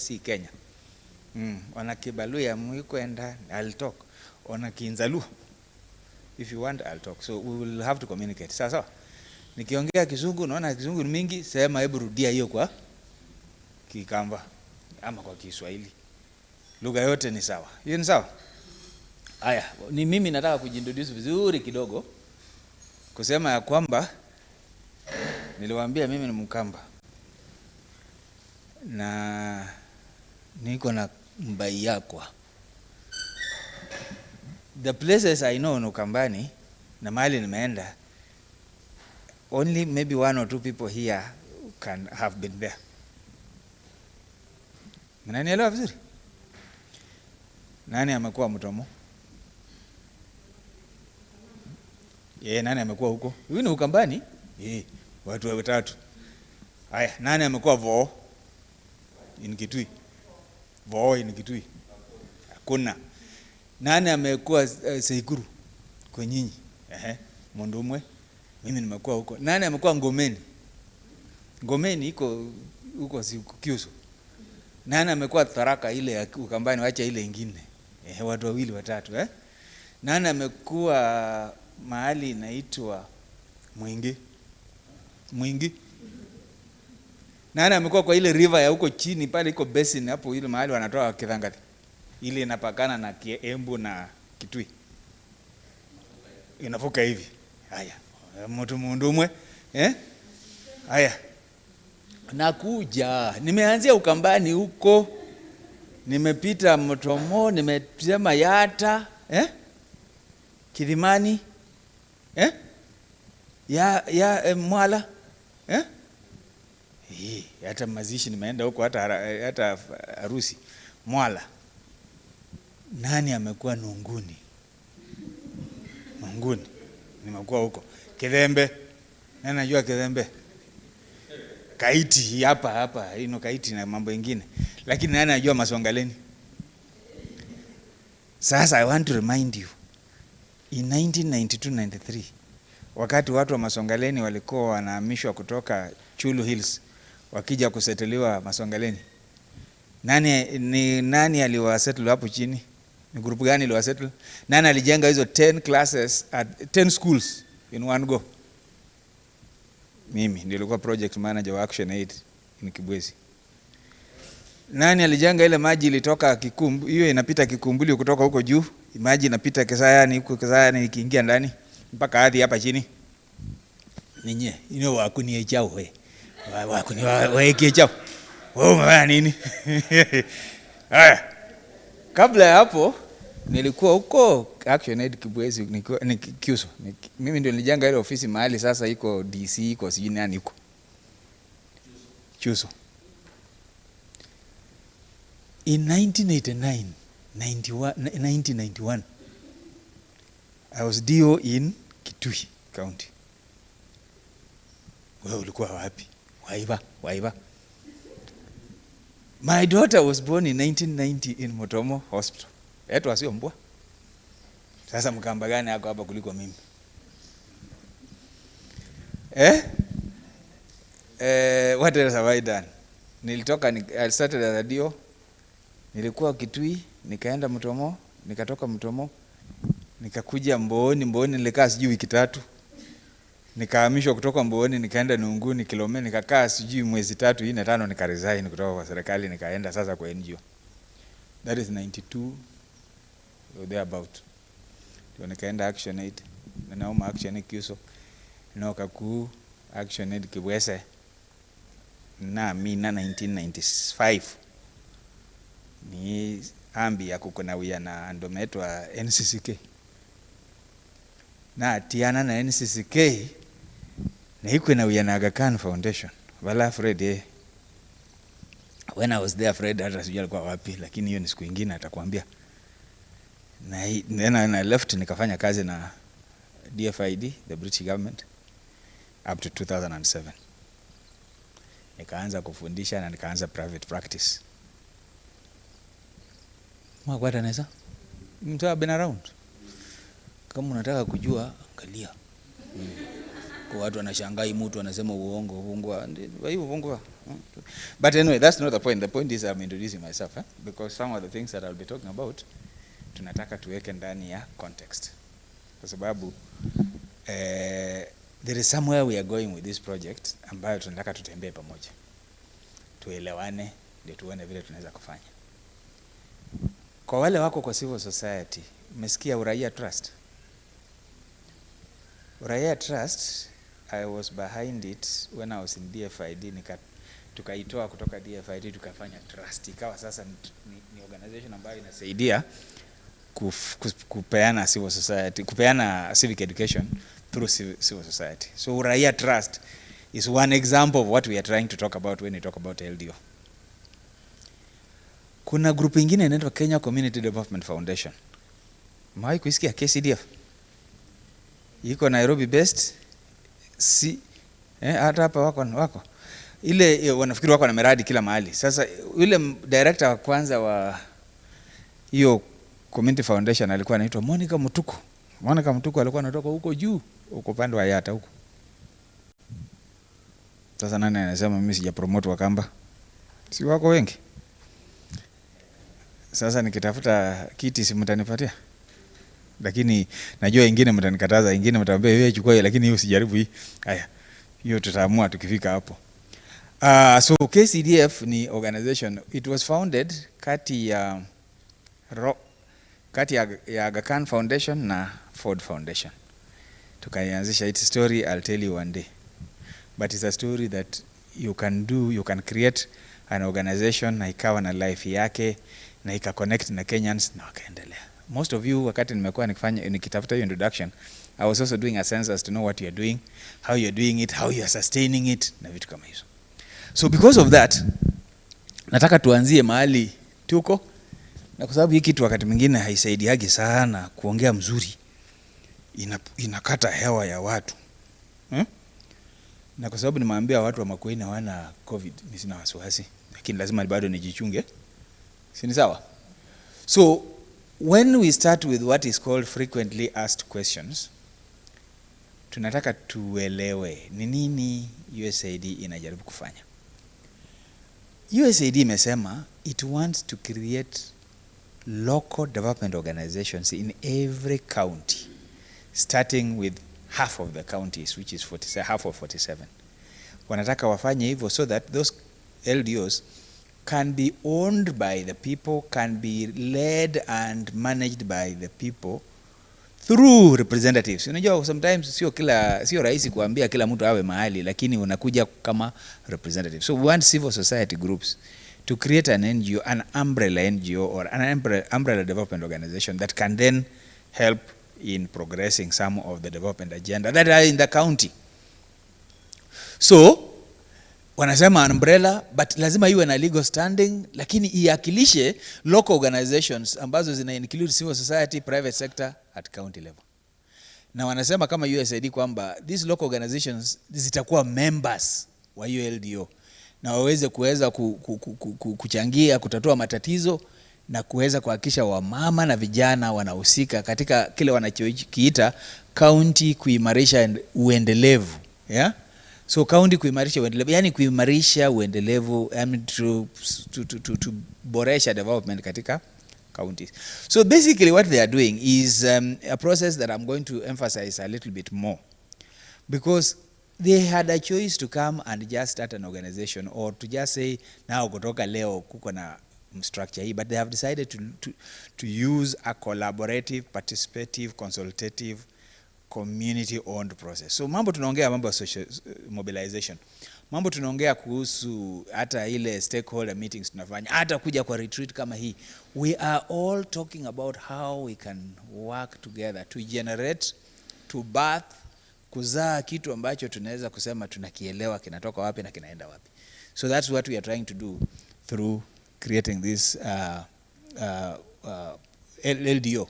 si Kenya. Ona Kibaluya muikwenda, I'll talk. Ona Kinzalu, if you want I'll talk. So we will have to communicate. Sasa nikiongea Kizungu naona Kizungu ni mingi, sema hebu rudia hiyo kwa Kikamba ama kwa Kiswahili. Lugha yote ni sawa. Hiyo ni sawa? Haya, ni mimi nataka kujintroduce vizuri kidogo. Kusema ya kwamba niliwaambia mimi ni Mkamba. Na niko na mbai yakwa. The places I know in Ukambani na mahali nimeenda, only maybe 1 or 2 people here can have been there. Mnanielewa vizuri? Nani amekuwa Mtomo? Nani amekuwa huko? Huyu ni Ukambani? Watu 3. Haya, nani amekuwa Voo? In Kitui. Voo in Kitui. Hakuna. Nani amekuwa Seikuru? Kwa nyinyi? Mondumwe. Mimi nimekuwa huko. Nani amekuwa Ngomeni? Ngomeni iko huko Kiusu. Nani amekuwa Tharaka ile ya Ukambani, wacha ile nyingine? Watu 2 3, Nani amekuwa mahali inaitwa Mwingi? Mwingi. Nani amekuwa kwa ile river ya huko chini pale iko basin hapo ile mahali wanatoa Kithangati? Ile inapakana na Embu na Kitui. Inavuka hivi. Haya. Mtu Mundumwe, Haya. Nakuja. Nimeanzia Ukambani huko. Nimepita Mtomo, nimesema Yata, Kilimani, Mwala, hata mazishi nimeenda huko, hata harusi Mwala. Nani amekuwa Nunguni? Nunguni nimekuwa huko. Kithembe, nani anajua Kithembe? Kaiti hapa ino Kaiti na mambo mengine. Lakini nani anajua Masongaleni? Sasa I want to remind you, in 1992-93 wakati watu wa Masongaleni walikuwa wanahamishwa kutoka Chulu Hills wakija kuseteliwa Masongaleni, nani aliwasettle hapo chini? Ni grupu gani iliwasettle? Nani alijenga hizo 10 classes at 10 schools in one go? Mimi nilikuwa project manager wa Action Aid in Kibwezi. Nani alijenga ile maji ilitoka Kikumbu, hiyo inapita Kikumbuli kutoka huko juu, maji inapita Kisayani huko, Kisayani ikiingia ndani mpaka hadi hapa chini? Ninyi ino wakuni chao wewe. Wakuni wewe kichao. Wewe umefanya nini? Haya. Kabla ya hapo nilikuwa huko Action Aid Kibwezi, ni Kiuso. Mimi ndio nilijenga ile ofisi mahali sasa iko DC iko sijui nani huko. Kiuso. In 1991, I was DO in Kitui County. Wewe ulikuwa wapi? Waiba. My daughter was born in 1990 in Motomo Hospital. Yetu asio mbwa. Sasa Mkamba gani yako hapa kuliko mimi? What else have I done? I started as a DO. Nilikuwa Kitui, nikaenda Mtomo, nikatoka Mtomo, nikakuja Mbooni nilikaa sijui wiki 3. Nikahamishwa kutoka Mbooni nikaenda Nunguni Kilome, nikakaa sijui mwezi 3 4 5 nikaresign kutoka kwa serikali nikaenda sasa kwa NGO. That is 92 or thereabout. Ndio nikaenda Action Aid, naoma Action Aid Kiuso, Kaku Action Aid Kibwese. Na mimi na 1995 ni ambi ya kukunawia na andometwa NCCK. Na tiana na NCCK na iko na wia na Aga Khan Foundation. Wala Fred when I was there, Fred hata sijui alikuwa wapi, lakini hiyo ni siku nyingine atakwambia. Na then I left nikafanya kazi na DFID, the British government, up to 2007. Nikaanza kufundisha na nikaanza private practice. Mwakwata nesa? Mtu been around. Kama unataka kujua, angalia. Kwa watu wanashangaa mtu anasema uongo. But anyway, that's not the point. The point is I'm introducing myself, because some of the things that I'll be talking about tunataka tuweke ndani ya context. Kwa sababu there is somewhere we are going with this project ambayo tunataka tutembee pamoja. Tuelewane ndio tuone vile tunaweza kufanya. Kwa wale wako kwa civil society, umesikia Uraia Trust? Uraia Trust, I was behind it when I was in DFID. Tukaitoa kutoka DFID tukafanya trust. Ikawa sasa ni organization ambayo inasaidia kupeana civil society, kupeana civic education through civil society. So Uraia Trust is one example of what we are trying to talk about when we talk about LDO. Kuna group ingine inaitwa Kenya Community Development Foundation. Mwahi kuisikia KCDF? Iko Nairobi based. Hata hapa wako. Ile wanafikiri wako na miradi kila mahali. Sasa yule director wa kwanza wa hiyo Community Foundation alikuwa anaitwa Monica Mutuku. Monica Mutuku alikuwa anatoka huko juu, huko pande wa Yata huko. Sasa nani anasema mimi sija promote Wakamba? Si wako wengi. Sasa nikitafuta kiti si mtanipatia. Lakini najua wengine mtanikataza, wengine mtaambia wewe chukua hii, lakini hiyo usijaribu hii. Haya. Hiyo tutaamua tukifika hapo. So KCDF ni organization. It was founded kati ya Aga Khan Foundation na Ford Foundation. Tukaianzisha. It's a story I'll tell you one day. But it's a story that you can create an organization na ikawa na life yake na ika connect na Kenyans na wakaendelea. Most of you wakati nimekuwa nikitafuta hiyo introduction, I was also doing a census to know what you're doing, how you're doing it, how you're sustaining it na vitu kama hizo. So because of that, nataka tuanzie mahali tuko, na kwa sababu hii kitu wakati mwingine haisaidiagi sana kuongea mzuri, inakata hewa ya watu. Na kwa sababu nimeambia watu wa Makueni hawana COVID, mimi sina wasiwasi, lakini lazima bado nijichunge. Si ni sawa? So when we start with what is called frequently asked questions, tunataka tuelewe ni nini USAID inajaribu kufanya. USAID imesema it wants to create local development organizations in every county, starting with half of the counties, which is half of 47. Wanataka wafanye hivyo so that those LDOs can be owned by the people, can be led and managed by the people through representatives. Unajua sometimes sio rahisi kuambia kila mtu awe mahali, lakini unakuja kama representative. So we want civil society groups to create an NGO, an umbrella NGO or an umbrella development organization that can then help in progressing some of the development agenda that are in the county. So wanasema umbrella, but lazima iwe na legal standing, lakini iakilishe local organizations ambazo zina include civil society, private sector at county level. Na wanasema kama USAID kwamba these local organizations zitakuwa members wa LDO na waweze kuchangia kutatua matatizo na kuweza kuhakikisha wamama na vijana wanahusika katika kile wanachokiita county kuimarisha uendelevu. Yeah? So county kuimarisha uendelevu, yani kuimarisha uendelevu, to boresha development katika counties. So basically what they are doing is a process that I'm going to emphasize a little bit more, because they had a choice to come and just start an organization or to just say now kutoka leo kuko na structure hii, but they have decided to use a collaborative, participative, consultative, community owned process. So mambo tunaongea mambo ya social mobilization, mambo tunaongea kuhusu hata ile stakeholder meetings tunafanya, hata kuja kwa retreat kama hii. We are all talking about how we can work together to generate, to birth, kuzaa kitu ambacho tunaweza kusema tunakielewa kinatoka wapi na kinaenda wapi. So that's what we are trying to do through creating this LDO.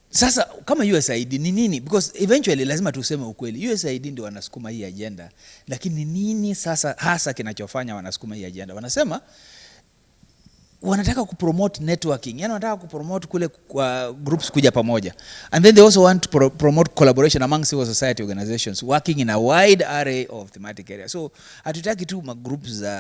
Sasa kama USAID ni nini? Because eventually lazima tuseme ukweli. USAID ndio wanasukuma hii agenda, lakini nini sasa hasa kinachofanya wanasukuma hii agenda? Wanasema wanataka kupromote networking, yani wanataka kupromote kule kwa groups kuja pamoja. And then they also want to promote collaboration among civil society organizations working in a wide array of thematic areas. So hatutaki tu magroups za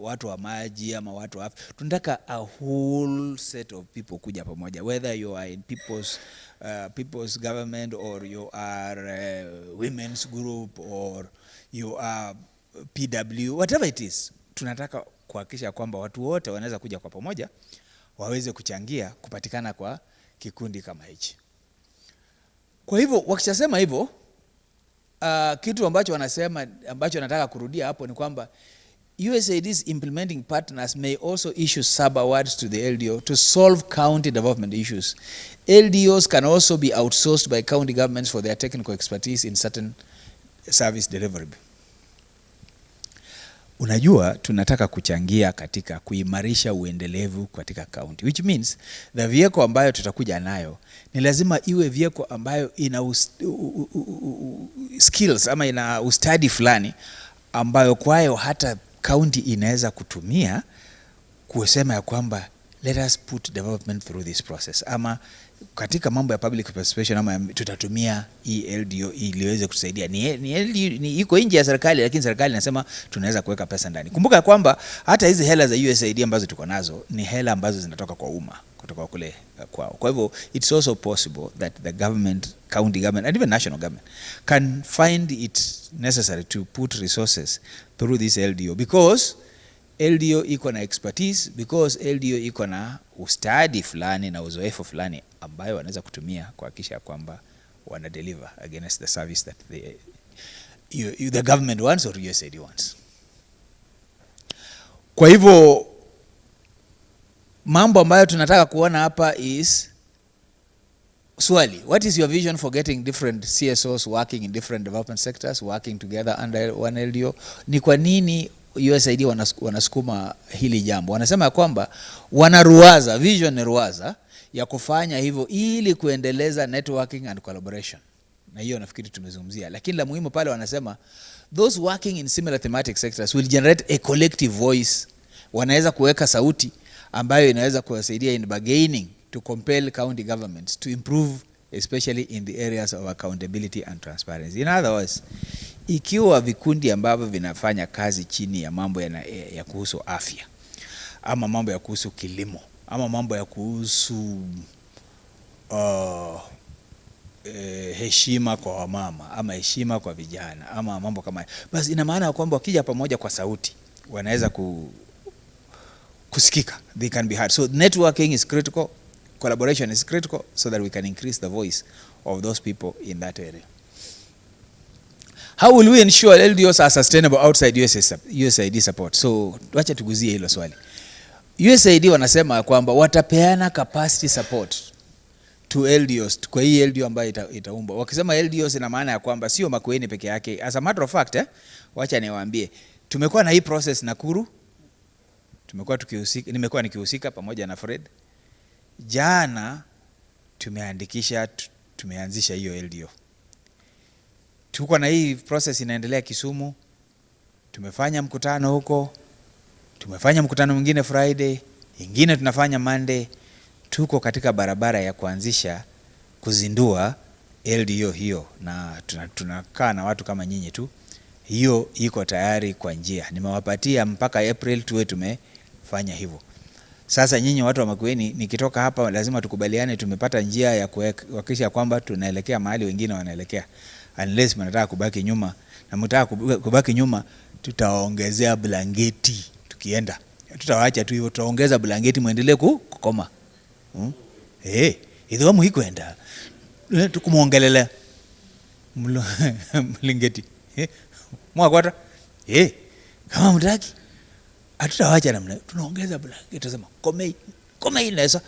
watu wa maji ama watu wa afya, tunataka a whole set of people kuja pamoja, whether you are in people's government or you are women's group or you are PW, whatever it is. Tunataka kuhakikisha kwamba watu wote wanaweza kuja kwa pamoja waweze kuchangia kupatikana kwa kikundi kama hichi. Kwa hivyo wakishasema hivyo, kitu ambacho wanasema, ambacho nataka kurudia hapo ni kwamba USAID's implementing partners may also issue sub-awards to the LDO to solve county development issues. LDOs can also be outsourced by county governments for their technical expertise in certain service delivery. Unajua, tunataka kuchangia katika kuimarisha uendelevu katika county, which means the vehicle ambayo tutakuja nayo ni lazima iwe vehicle ambayo ina skills ama ina ustadi fulani ambayo kwayo hata county inaweza kutumia kusema ya kwamba let us put development through this process, ama katika mambo ya public participation ama tutatumia LDO iliweze kusaidia. Ni iko nje ya serikali, lakini serikali inasema tunaweza kuweka pesa ndani. Kumbuka kwamba hata hizi hela za USAID ambazo tuko nazo ni hela ambazo zinatoka kwa umma, kutoka kule kwao. Kwa hivyo it's also possible that the government, county government and even national government can find it necessary to put resources through this LDO, because LDO iko na expertise, because LDO iko na ustadi fulani na uzoefu fulani ambayo wanaweza kutumia kuhakikisha kwamba wana deliver against the service that the government wants or USAID wants. Kwa hivyo mambo ambayo tunataka kuona hapa is swali, what is your vision for getting different CSOs working in different development sectors working together under one LDO? Ni kwa nini USAID wanasukuma hili jambo? Wanasema kwamba wanaruwaza, vision ni ruwaza ya kufanya hivyo ili kuendeleza networking and collaboration. Na hiyo nafikiri tumezungumzia, lakini la muhimu pale wanasema those working in similar thematic sectors will generate a collective voice. Wanaweza kuweka sauti ambayo inaweza kuwasaidia in bargaining to compel county governments to improve, especially in the areas of accountability and transparency. In other words, ikiwa vikundi ambavyo vinafanya kazi chini ya mambo ya kuhusu afya, ama mambo ya kuhusu kilimo, ama mambo ya kuhusu heshima kwa wamama, ama heshima kwa vijana, ama mambo kama hayo, basi ina maana kwamba wakija pamoja kwa sauti wanaweza kusikika, they can be heard. So networking is critical, collaboration is critical, so that we can increase the voice of those people in that area. How will we ensure LDOs are sustainable outside USAID support? So wacha tuguzie hilo swali. USAID wanasema kwamba watapeana capacity support to LDOs, kwa hii LDO ambayo itaumba. Wakisema LDOs ina maana ya kwamba sio Makueni peke yake. As a matter of fact, wacha niwaambie, tumekuwa na hii process Nakuru, nimekuwa nikihusika pamoja na Fred. Jana tumeanzisha hiyo LDO. Tuko na hii process inaendelea Kisumu. Tumefanya mkutano huko. Tumefanya mkutano mwingine Friday, ingine tunafanya Monday. Tuko katika barabara ya kuzindua LDO hiyo, na tunakaa na watu kama nyinyi tu. Hiyo iko tayari kwa njia. Nimewapatia mpaka April tuwe tumefanya hivyo. Sasa nyinyi watu wa Makueni, nikitoka hapa lazima tukubaliane tumepata njia ya kuhakikisha kwamba tunaelekea mahali wengine wanaelekea. Unless mnataka kubaki nyuma, na mtaka kubaki nyuma, tutaongezea blanketi tukienda. Tutawaacha tu hivyo, tutaongeza blanketi muendelee kukoma. Idho muhikwenda. Tukumuongelelea mlingeti. Mwakwata? Kama mtaki, hatutawaacha namna, tunaongeza blanketi, tutasema komei nesa.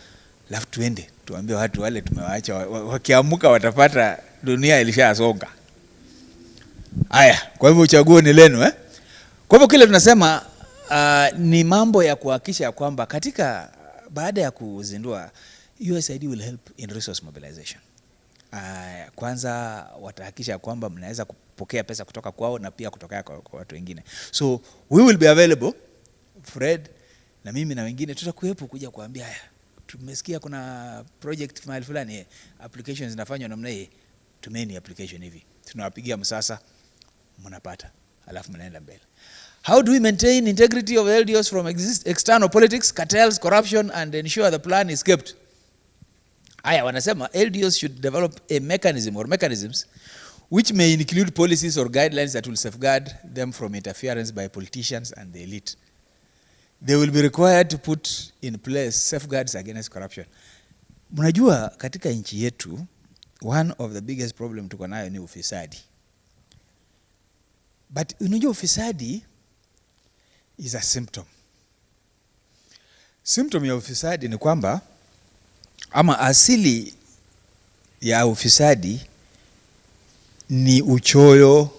Alafu tuende, tuambie watu wale tumewaacha wakiamuka watapata dunia ilishasonga. Haya, kwa hivyo uchaguo ni lenu Kwa hivyo kile tunasema ni mambo ya kuhakikisha kwamba katika baada ya kuzindua, USAID will help in resource mobilization. Kwanza watahakikisha kwamba mnaweza kupokea pesa kutoka kwao na pia kutoka kwa watu wengine. So we will be available, Fred, na mimi na wengine tutakuwepo kuja kuambia haya, tumesikia kuna project mahali fulani, applications zinafanywa namna hii, tumeni application hivi, tunawapigia msasa, mnapata, alafu mnaenda mbele. How do we maintain integrity of LDOs from external politics, cartels, corruption, and ensure the plan is kept? Haya, wanasema LDOs should develop a mechanism or mechanisms which may include policies or guidelines that will safeguard them from interference by politicians and the elite. They will be required to put in place safeguards against corruption. Mnajua katika nchi yetu, one of the biggest problem tuko nayo ni ufisadi. But unajua ufisadi is a symptom. Symptom ya ufisadi ni kwamba, ama asili ya ufisadi ni uchoyo,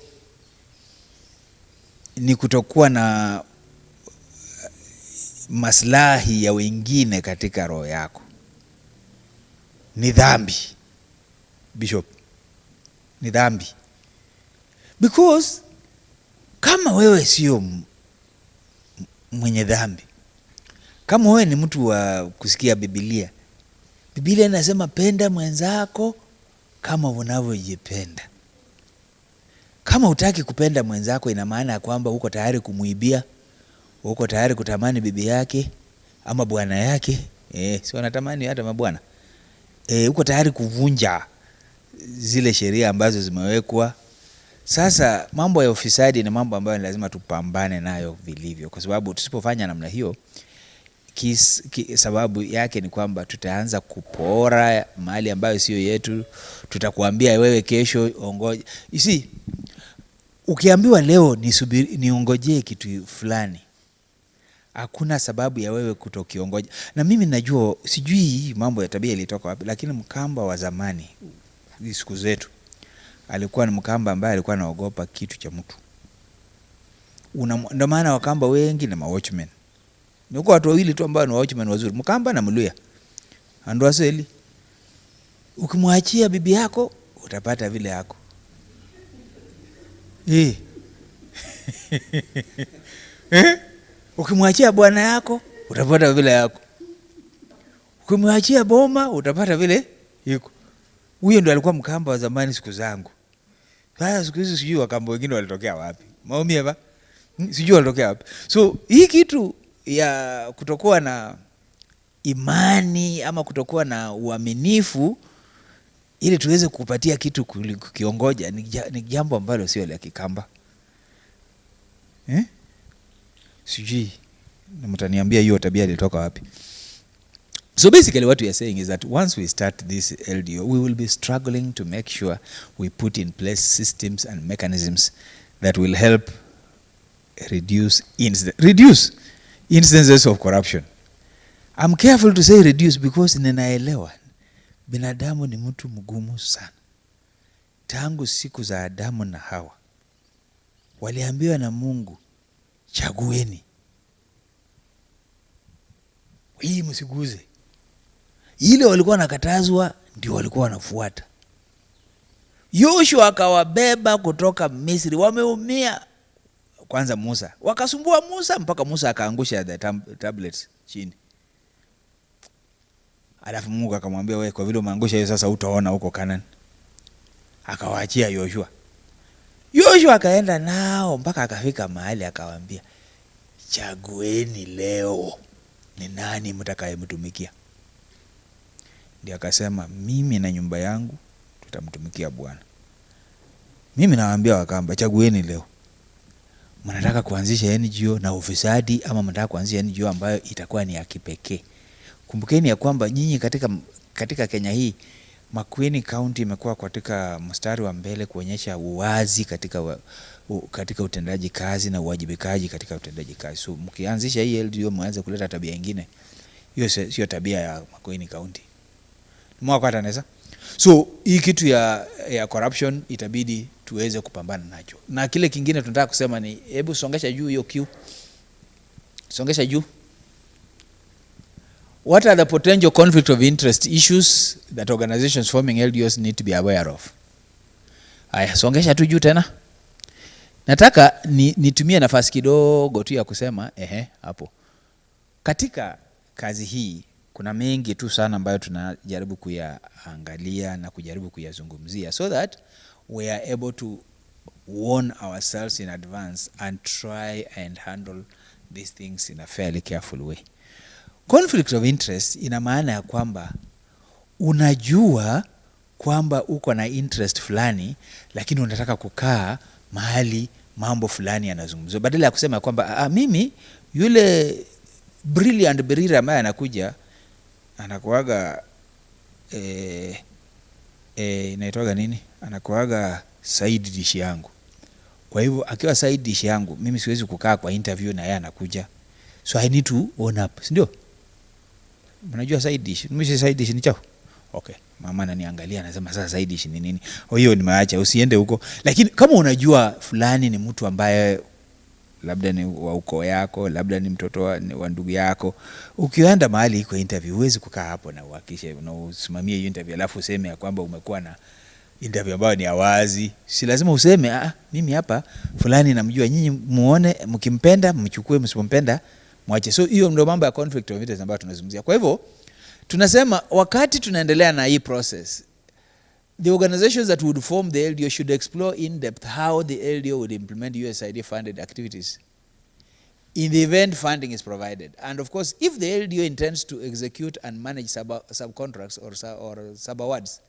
ni kutokuwa na maslahi ya wengine katika roho yako. Ni dhambi, Bishop. Ni dhambi. Because kama wewe sio mwenye dhambi, kama wewe ni mtu wa kusikia Biblia, Biblia inasema penda mwenzako kama unavyojipenda. Kama hutaki kupenda mwenzako, ina maana ya kwamba uko tayari kumuibia, uko tayari kutamani bibi yake ama bwana yake, si wanatamani hata mabwana. Uko tayari kuvunja zile sheria ambazo zimewekwa. Sasa mambo ya ufisadi ni mambo ambayo lazima tupambane nayo vilivyo, kwa sababu tusipofanya namna hiyo, sababu yake ni kwamba tutaanza kupora mali ambayo sio yetu. Tutakuambia wewe kesho ongoje. You see, ukiambiwa leo niongojee kitu fulani, hakuna sababu ya wewe kutokiongoja. Na mimi najua, sijui mambo ya tabia ilitoka wapi, lakini Mkamba wa zamani, siku zetu, alikuwa ni Mkamba ambaye alikuwa anaogopa kitu cha mtu. Ndio maana Wakamba wengi na watchmen. Ni kwa watu wawili tu ambao ni watchmen wazuri, Mkamba na Mluya. Andwaseli. Ukimwachia bibi yako, utapata vile yako. Ukimwachia bwana yako, utapata vile yako. Ukimwachia boma, utapata vile yako. Huyo ndo alikuwa Mkamba wa zamani siku zangu. Sasa siku hizi sijui Wakamba wengine walitokea wapi. Maumia ba? Sijui walitokea wapi. So hii kitu ya kutokuwa na imani ama kutokuwa na uaminifu ili tuweze kupatia kitu kukiongoja ni jambo ambalo sio la Kikamba. Sijui na mtaniambia hiyo tabia ilitoka wapi. So basically what we are saying is that once we start this LDO, we will be struggling to make sure we put in place systems and mechanisms that will help reduce instances of corruption. I'm careful to say reduce because ninaelewa binadamu ni mtu mgumu sana. Tangu siku za Adamu na Hawa waliambiwa na Mungu, chagueni, hii msiguze. Ile walikuwa nakatazwa ndio walikuwa wanafuata. Yoshua akawabeba kutoka Misri, wameumia. Kwanza Musa, wakasumbua Musa mpaka Musa akaangusha the tablets chini. Alafu Mungu akamwambia, wewe kwa vile umeangusha hiyo sasa utaona huko Kanani. Akawaachia Yoshua. Yoshua akaenda nao mpaka akafika mahali akawaambia, chagueni leo ni nani mtakayemtumikia. Ndio akasema, mimi na nyumba yangu tutamtumikia Bwana. Mimi nawaambia Wakamba, chagueni leo. Mnataka kuanzisha NGO na ufisadi ama mnataka kuanzisha NGO ambayo itakuwa ni ya kipekee? Kumbukeni ya kwamba nyinyi katika Kenya hii, Makueni County imekuwa katika mstari wa mbele kuonyesha uwazi katika utendaji kazi na uwajibikaji katika utendaji kazi. So mkianzisha hii LDO mwanze kuleta tabia nyingine, hiyo sio tabia ya Makueni County. Mwakata nesa. So hii kitu ya corruption itabidi tuweze kupambana nacho. Na kile kingine tunataka kusema ni, hebu songesha juu hiyo queue. Songesha juu. What are the potential conflict of interest issues that organizations forming LDOs need to be aware of? Aya, songesha tu juu tena. Nataka nitumie nafasi kidogo tu ya kusema hapo. Katika kazi hii kuna mengi tu sana ambayo tunajaribu kuyaangalia na kujaribu kuyazungumzia, so that we are able to warn ourselves in advance and try and handle these things in a fairly careful way. Conflict of interest ina maana ya kwamba unajua kwamba uko na interest fulani, lakini unataka kukaa mahali mambo fulani yanazungumzwa, badala ya kusema kwamba mimi yule brilliant berira ambaye anakuja anakuaga inaitwaga nini, anakuaga side dish yangu. Kwa hivyo akiwa side dish yangu mimi siwezi kukaa kwa interview na yeye anakuja, so I need to own up, si ndio? Unajua side dish, mimi side dish ni chao. Okay, mama ananiangalia anasema sasa side dish ni nini? Hiyo nimeacha, usiende huko. Lakini kama unajua fulani ni mtu ambaye labda ni wa ukoo yako, labda ni mtoto wa ndugu yako, ukienda mahali iko interview huwezi kukaa hapo na uhakishe na usimamie hiyo interview alafu useme ya kwamba umekuwa na interview ambayo ni awazi. Si lazima useme mimi hapa fulani namjua, nyinyi muone, mkimpenda mchukue, msipompenda mwache. So hiyo ndio mambo ya conflict of interest ambayo tunazungumzia. Kwa hivyo tunasema wakati tunaendelea na hii process, the organizations that would form the LDO should explore in depth how the LDO would implement USAID funded activities in the event funding is provided. And of course, if the LDO intends to execute and manage subcontracts or subawards,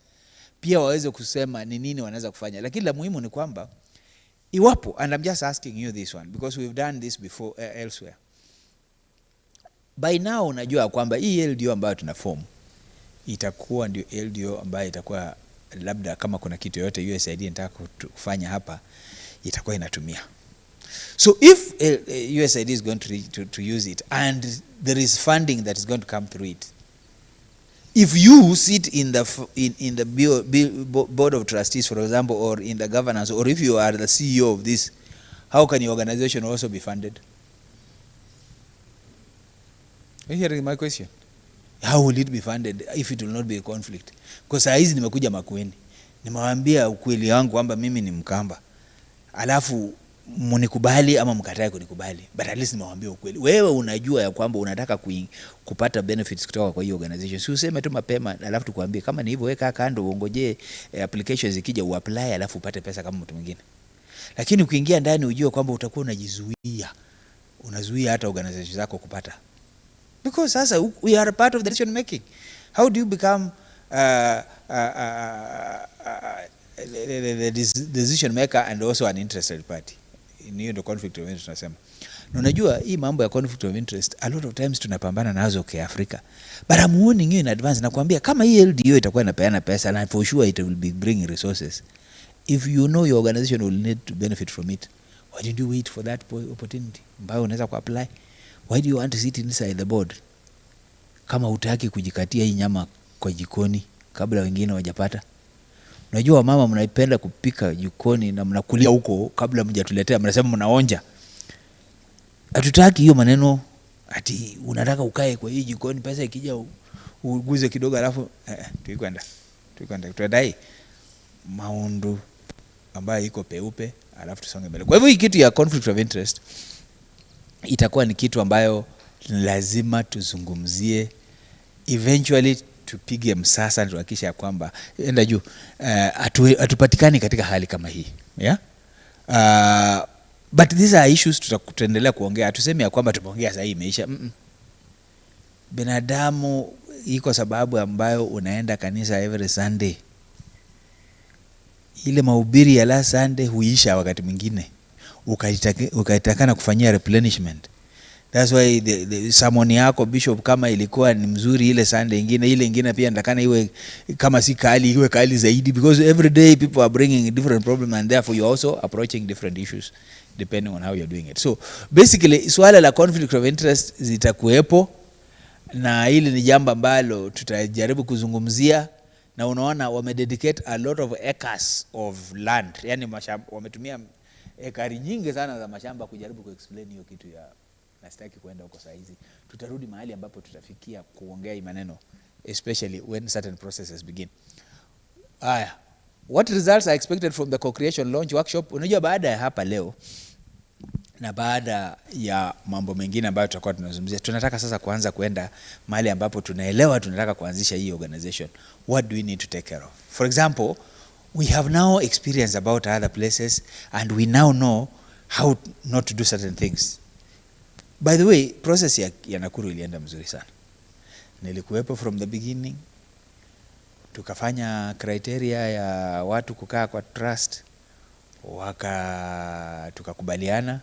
pia waweze kusema ni nini wanaweza kufanya. Lakini la muhimu ni kwamba iwapo, and I'm just asking you this one because we've done this before elsewhere. By now unajua kwamba hii LDO ambayo tunaform itakuwa ndio LDO ambayo itakuwa labda kama kuna kitu yote USAID inataka kufanya hapa itakuwa inatumia. So if USAID is going to use it and there is funding that is going to come through it, if you sit in the board of trustees, for example, or in the governance, or if you are the CEO of this, how can your organization also be funded? Are you hearing my question? How will it be funded if it will not be a conflict? Because saa hizi nimekuja Makueni, nimewaambia ukweli wangu kwamba mimi ni Mkamba, alafu mnikubali ama mkatae kunikubali, but at least nimewaambia ukweli. Wewe unajua ya kwamba unataka kupata benefits kutoka kwa hiyo organization, si useme tu mapema alafu tukwambie kama ni hivyo weka kando uongoje applications zikija uapply alafu upate pesa kama mtu mwingine. Lakini ukiingia ndani ujue kwamba utakuwa unazuia hata organization zako kupata, because sasa we are a part of the decision making. How do you become the decision maker and also an interested party? Ni ndio conflict of interest tunasema. Na unajua hii mambo ya conflict of interest a lot of times tunapambana nazo kwa Afrika. But I'm warning you in advance, nakwambia kama hii LDO itakuwa inapeana pesa and for sure it will be bringing resources. If you know your organization will need to benefit from it, why don't you wait for that opportunity ambayo unaweza kuapply? Why do you want to sit inside the board kama hutaki kujikatia hii nyama kwa jikoni kabla wengine wajapata? Unajua mama mnaipenda kupika jikoni na mnakulia huko kabla mjatuletea, mnasema mnaonja. Hatutaki hiyo maneno ati unataka ukae kwa hii jikoni pesa ikija uguze kidogo alafu tuikwenda tutadai maundu ambayo iko peupe alafu tusonge mbele. Kwa hivyo hii kitu ya conflict of interest itakuwa ni kitu ambayo lazima tuzungumzie, eventually tupige msasa na tuhakikisha kwamba enda juu atupatikani katika hali kama hii, yeah. But these are issues tutaendelea kuongea. Tuseme ya kwamba tumeongea sasa hii imeisha. Binadamu iko sababu ambayo unaenda kanisa every Sunday, ile mahubiri ya last Sunday huisha wakati mwingine ukaitakana kufanyia replenishment. That's why the sermon yako bishop kama ilikuwa ni mzuri ile Sunday ingine, ile ingine pia ndakana iwe kama si kali iwe kali zaidi, because every day people are bringing different problems and therefore you are also approaching different issues depending on how you're doing it. So basically swala la conflict of interest zitakuepo, na ile ni jambo ambalo tutajaribu kuzungumzia, na unaona wamededicate a lot of acres of land, yani mashamba wametumia ekari nyingi sana za mashamba kujaribu kuexplain hiyo kitu ya na sitaki kwenda huko saa hizi. Tutarudi mahali ambapo tutafikia kuongea hii maneno, especially when certain processes begin. What results are expected from the co-creation launch workshop? Unajua baada ya hapa leo na baada ya mambo mengine ambayo tutakuwa tunazungumzia, tunataka sasa kuanza kwenda mahali ambapo tunaelewa tunataka kuanzisha hii organization. What do we need to take care of? For example, we have now experience about other places and we now know how not to do certain things. By the way, process ya Nakuru ilienda mzuri sana. Nilikuwepo from the beginning. Tukafanya criteria ya watu kukaa kwa trust. Tukakubaliana.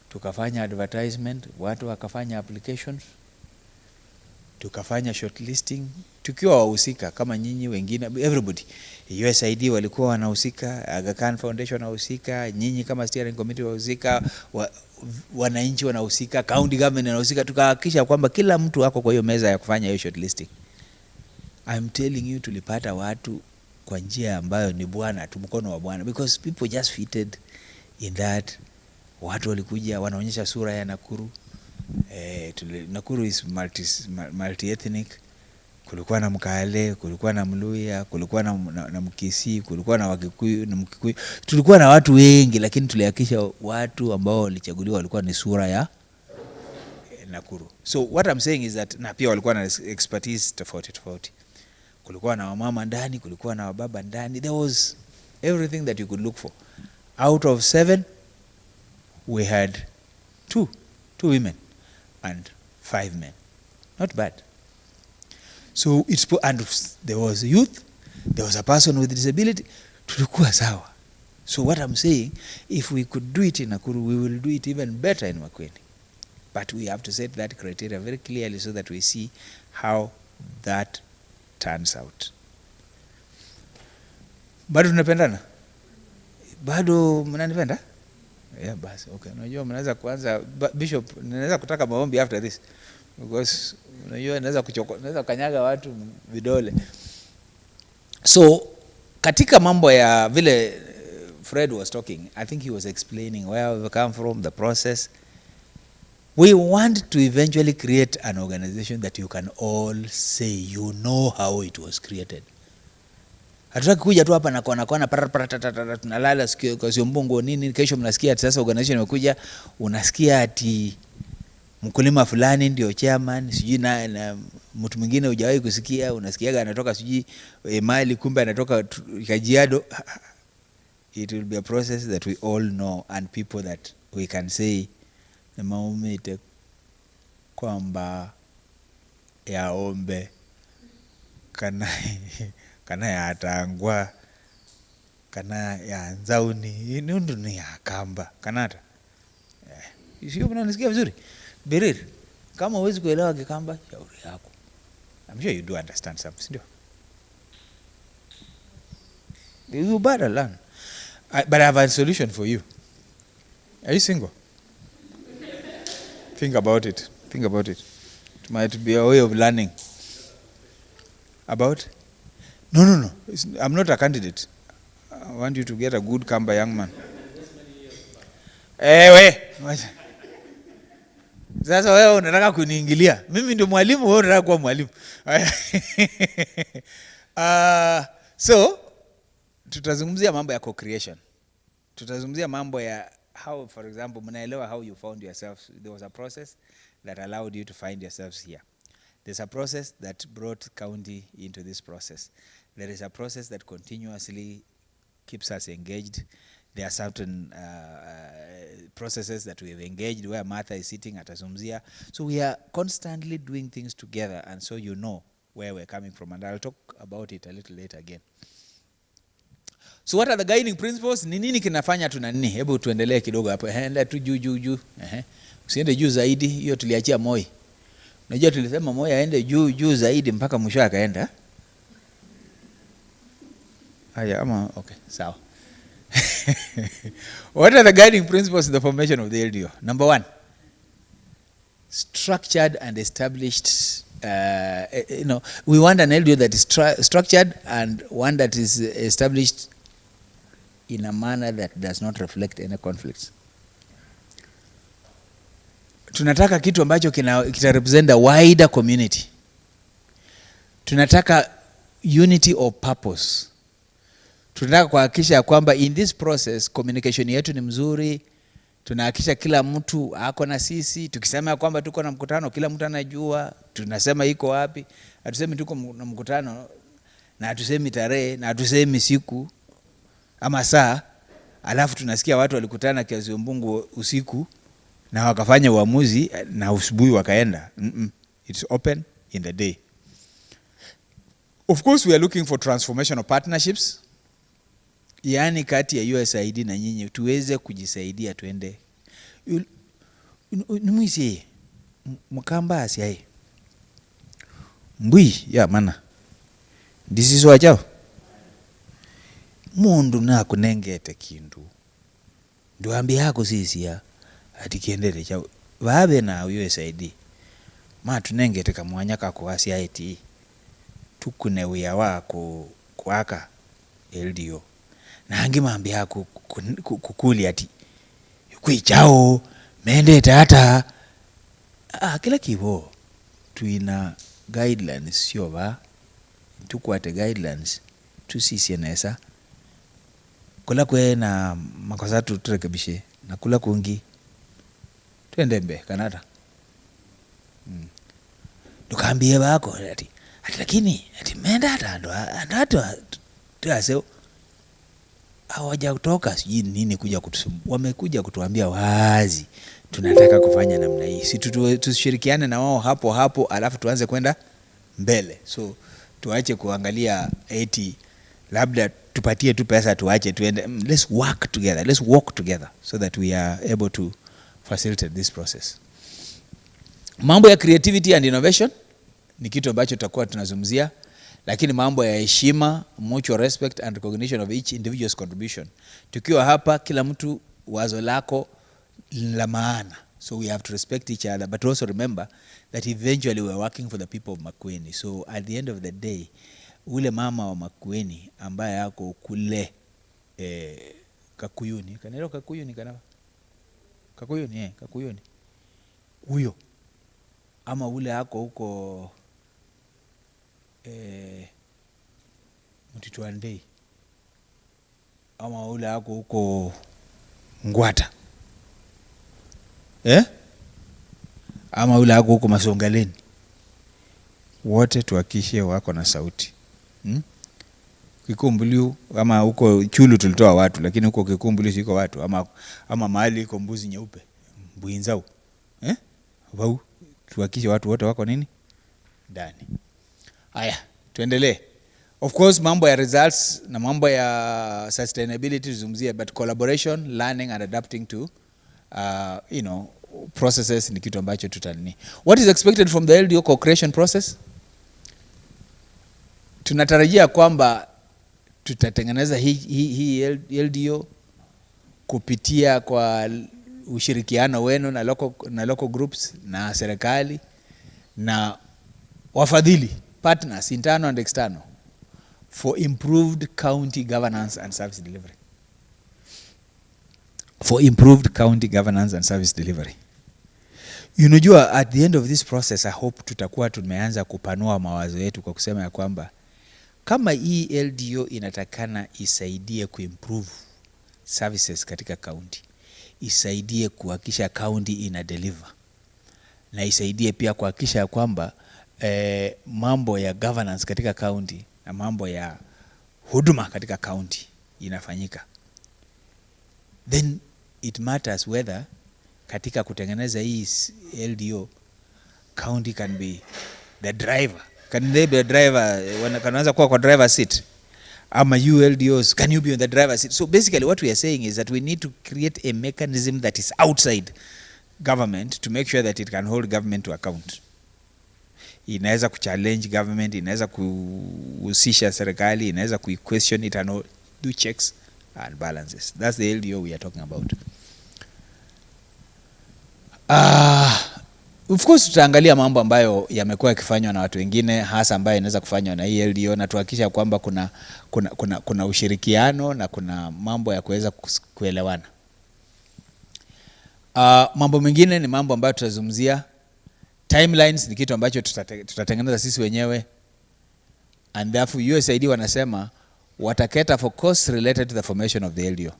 Tukafanya advertisement, watu wakafanya applications. Tukafanya shortlisting, tukiwa wahusika kama nyinyi wengine, everybody. USAID walikuwa wanahusika, Aga Khan Foundation wanahusika, nyinyi kama steering committee wahusika, wananchi wanahusika, county government wanahusika. Tukahakikisha kwamba kila mtu ako kwa hiyo meza ya kufanya hiyo shortlisting. I'm telling you, tulipata watu kwa njia ambayo ni Bwana tu, mkono wa Bwana, because people just fitted in that. Watu walikuja wanaonyesha sura ya Nakuru. Nakuru is multi-ethnic. Kulikuwa na Mkale, kulikuwa na Mluya, kulikuwa na Mkisi, kulikuwa na Wakikuyu, na Mkikuyu. Tulikuwa na watu wengi, lakini tulihakikisha watu ambao walichaguliwa walikuwa ni sura ya Nakuru. So what I'm saying is that, na pia walikuwa na expertise tofauti. Kulikuwa na wamama ndani, kulikuwa na wababa ndani. There was everything that you could look for. Out of 7, we had 2 women and 5 men. Not bad. So and there was youth, there was a person with disability. Tulikuwa sawa. So what I'm saying, if we could do it in Nakuru, we will do it even better in Makueni. But we have to set that criteria very clearly so that we see how that turns out. Bado tunapendana? Bado mnanipenda? Yeah, basi, okay. Unajua mnaweza kuanza, Bishop, naweza kutaka maombi after this. Because unajua naweza kanyaga watu vidole. So katika mambo ya vile Fred was talking, I think he was explaining where we come from, the process. We want to eventually create an organization that you can all say you know how it was created. Hatutaki kuja tu hapa na kona tunalala sikio kwa sio mbongo nini, kesho mnasikia ati sasa organization imekuja, unasikia ati mkulima fulani ndio chairman, sijui na mtu mwingine hujawahi kusikia, unasikiaga anatoka sijui mali, kumbe anatoka Kajiado. It will be a process that we all know and people that we can say na maumite kwamba yaombe kana ya atangwa kana ya nzauni inundu ni ya kamba kanata. Sio mnanisikia vizuri? Berir, kama huwezi kuelewa Kikamba, shauri yako. I'm sure you do understand something, ndio? You better learn. But I have a solution for you. Are you single? Think about it. Think about it. It might be a way of learning. About? No. I'm not a candidate. I want you to get a good Kamba young man. Wait. Sasa wewe unataka kuniingilia. Mimi ndio mwalimu, wewe unataka kuwa mwalimu. So tutazungumzia mambo ya co-creation. Tutazungumzia mambo ya how, for example, mnaelewa how you found yourself. There was a process that allowed you to find yourselves here. There's a process that brought county into this process. There is a process that continuously keeps us engaged. There are certain processes that we have engaged where Martha is sitting at Azumzia. So we are constantly doing things together, and so you know where we're coming from. And I'll talk about it a little later again. So what are the guiding principles? Ni nini kinafanya tuna nini? Hebu tuendelee kidogo hapo. Enda tu juu. Usiende juu zaidi, hiyo tuliachia Moi. Unajua tulisema Moi aende juu zaidi mpaka mwisho akaenda. Haya ama okay, sawa. What are the guiding principles in the formation of the LDO? Number 1, structured and established. We want an LDO that is structured and one that is established in a manner that does not reflect any conflicts. Tunataka kitu ambacho kita represent a wider community. Tunataka unity of purpose. Tunataka kuhakikisha kwamba in this process communication yetu ni mzuri, tunahakisha kila mtu ako na sisi. Tukisema kwamba tuko na mkutano, kila mtu anajua tunasema iko wapi. Hatusemi tuko na mkutano na hatusemi tarehe na hatusemi siku ama saa, alafu tunasikia watu walikutana kiasi mbungu usiku na wakafanya uamuzi na asubuhi wakaenda. It's open in the day. Of course we are looking for transformational partnerships, yani kati ya USAID na nyinyi tuweze kujisaidia tuende. Numwisi mkamba asiaye mbui ya mana ndisiso wachao mundu na kunengete kindu nduambi yako sisi ya ati kiendele chao babe na USAID ma tunengete kamwanya kako asiaye tukune uya wako kwaka LDO na hangi mambi yako kukuli ati kwichao mende tata kila kivo tuina guidelines sio ba tukwate guidelines tusisienesa kula kwe na makosa turekebishe na kula kungi twende mbe kanata tukaambie bako ati lakini ati menda tata tuaseo hawaja kutoka sijui nini kuja wamekuja kutuambia wazi tunataka kufanya namna hii. Si tushirikiane na wao hapo alafu tuanze kwenda mbele. So tuache kuangalia eti labda tupatie tu pesa tuache tuende. Let's work together. Let's walk together so that we are able to facilitate this process. Mambo ya creativity and innovation ni kitu ambacho tutakuwa tunazungumzia, lakini mambo ya heshima, mutual respect and recognition of each individual's contribution. Tukiwa hapa kila mtu wazo lako la maana. So we have to respect each other, but also remember that eventually we are working for the people of Makueni. So at the end of the day, ule mama wa Makueni ambaye yako kule Kakuyuni, kanelo Kakuyuni kanawa? Kakuyuni, Kakuyuni. Huyo ama ule yako huko Mtituandei ama ule yako huko Ngwata ama ule yako huko Masongaleni, wote tuhakikishe wako na sauti. Kikumbulu ama huko Chulu tulitoa watu, lakini huko Kikumbulu siko watu, ama mahali iko mbuzi nyeupe Mbuinzao wao tuhakikishe watu wote wako nini ndani. Haya, tuendelee. Of course mambo ya results na mambo ya sustainability tuzungumzie, but collaboration, learning and adapting to processes ni kitu ambacho tutani. What is expected from the LDO co-creation process? Tunatarajia kwamba tutatengeneza hii LDO kupitia kwa ushirikiano wenu na local groups na serikali na wafadhili, partners internal and external, for improved county governance and service delivery. For improved county governance and service delivery. Unajua at the end of this process I hope tutakuwa tumeanza kupanua mawazo yetu kwa kusema ya kwamba kama hii LDO inatakana isaidie kuimprove services katika county, isaidie kuhakikisha county ina deliver, na isaidie pia kuhakikisha kwamba mambo ya governance katika county na mambo ya huduma katika county inafanyika. Then it matters whether katika kutengeneza hii LDO county can be the driver. Can they be a driver when kanaanza kuwa kwa driver seat? Ama LDOs, can you be on the driver seat? So basically what we are saying is that we need to create a mechanism that is outside government to make sure that it can hold government to account. Inaweza kuchallenge government, inaweza kuhusisha serikali, inaweza kuquestion it and do checks and balances. That's the LDO we are talking about. Of course tutaangalia mambo ambayo yamekuwa yakifanywa na watu wengine, hasa ambayo inaweza kufanywa na hii LDO, na tuhakikisha kwamba kuna ushirikiano na kuna mambo ya kuweza kuelewana. Mambo mengine ni mambo ambayo tutazungumzia. Timelines ni kitu ambacho tutatengeneza sisi wenyewe, and therefore USAID wanasema wataketa for costs related to the formation of the LDO.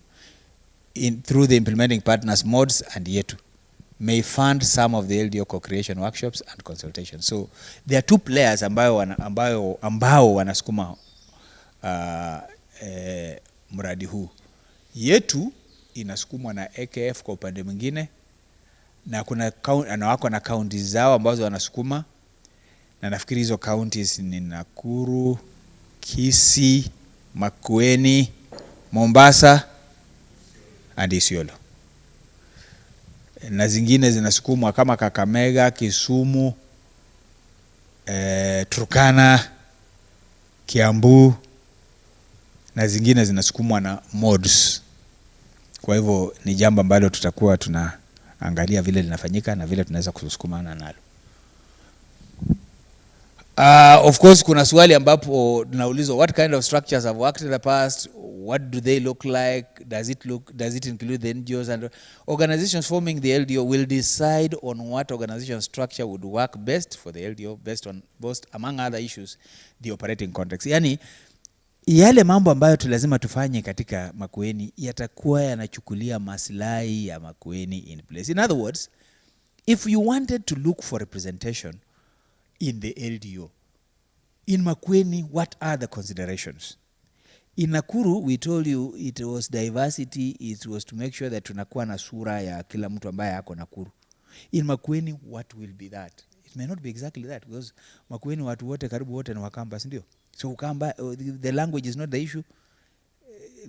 through the implementing partners, mods and Yetu, may fund some of the LDO co-creation workshops and consultations. So there are two players ambao wanasukuma mradi huu. Yetu inasukumwa na AKF kwa upande mwingine, na kuna wako na counties zao ambazo wanasukuma, na nafikiri hizo counties ni Nakuru, Kisii, Makueni, Mombasa and Isiolo. Na zingine zinasukumwa kama Kakamega, Kisumu, Turkana, Kiambu, na zingine zinasukumwa na mods. Kwa hivyo ni jambo ambalo tutakuwa tunaangalia vile linafanyika na vile tunaweza kusukumana nalo. Of course kuna swali ambapo tunaulizwa, what kind of structures have worked in the past, what do they look like, does it include the NGOs, and organizations forming the LDO will decide on what organization structure would work best for the LDO based on both, among other issues, the operating context. Yani yale mambo ambayo lazima tufanye katika Makueni yatakuwa yanachukulia maslahi ya Makueni in place. In other words, if you wanted to look for representation in the LDO, in Makueni, what are the considerations? In Nakuru, we told you it was diversity, it was to make sure that tunakuwa na sura ya kila mtu ambaye yako Nakuru. In Makueni, what will be that? It may not be exactly that, because Makueni watu wote karibu wote ni Wakamba, si ndio? So Wakamba, the language is not the issue,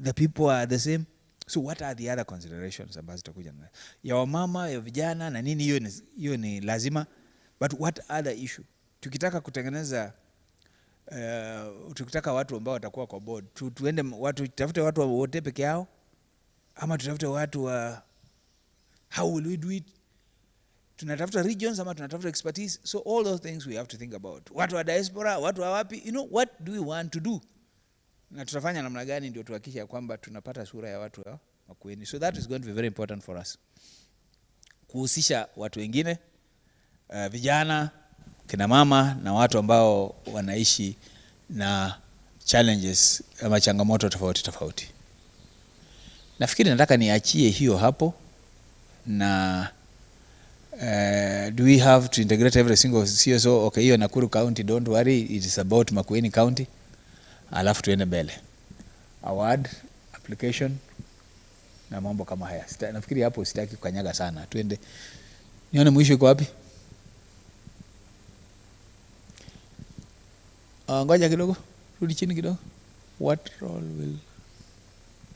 the people are the same. So what are the other considerations ambazo tutakuja nayo? Ya wamama, ya vijana na nini, hiyo ni lazima. But what other issue? Tukitaka kutengeneza tukitaka watu ambao watakuwa kwa board, tuende tutafute watu wote peke yao, ama tutafute watu how will we do it? Tunatafuta regions ama tunatafuta expertise? So all those things we have to think about. Watu wa diaspora, watu wa wapi, what do we want to do? Na tutafanya namna gani ndio tuhakikishe kwamba tunapata sura ya watu wa Makueni. So that is going to be very important for us. Kuhusisha watu wengine, vijana, kina mama na watu ambao wanaishi na challenges ama changamoto tofauti. Nafikiri nataka niachie hiyo hapo, na do we have to integrate every single CSO? Okay, hiyo Nakuru County, don't worry, it is about Makueni County. Alafu tuende mbele. Award, application na mambo kama haya. Nafikiri hapo sitaki kukanyaga sana. Tuende. Nione mwisho iko wapi? Ngoja kidogo. Rudi chini kidogo. What role will...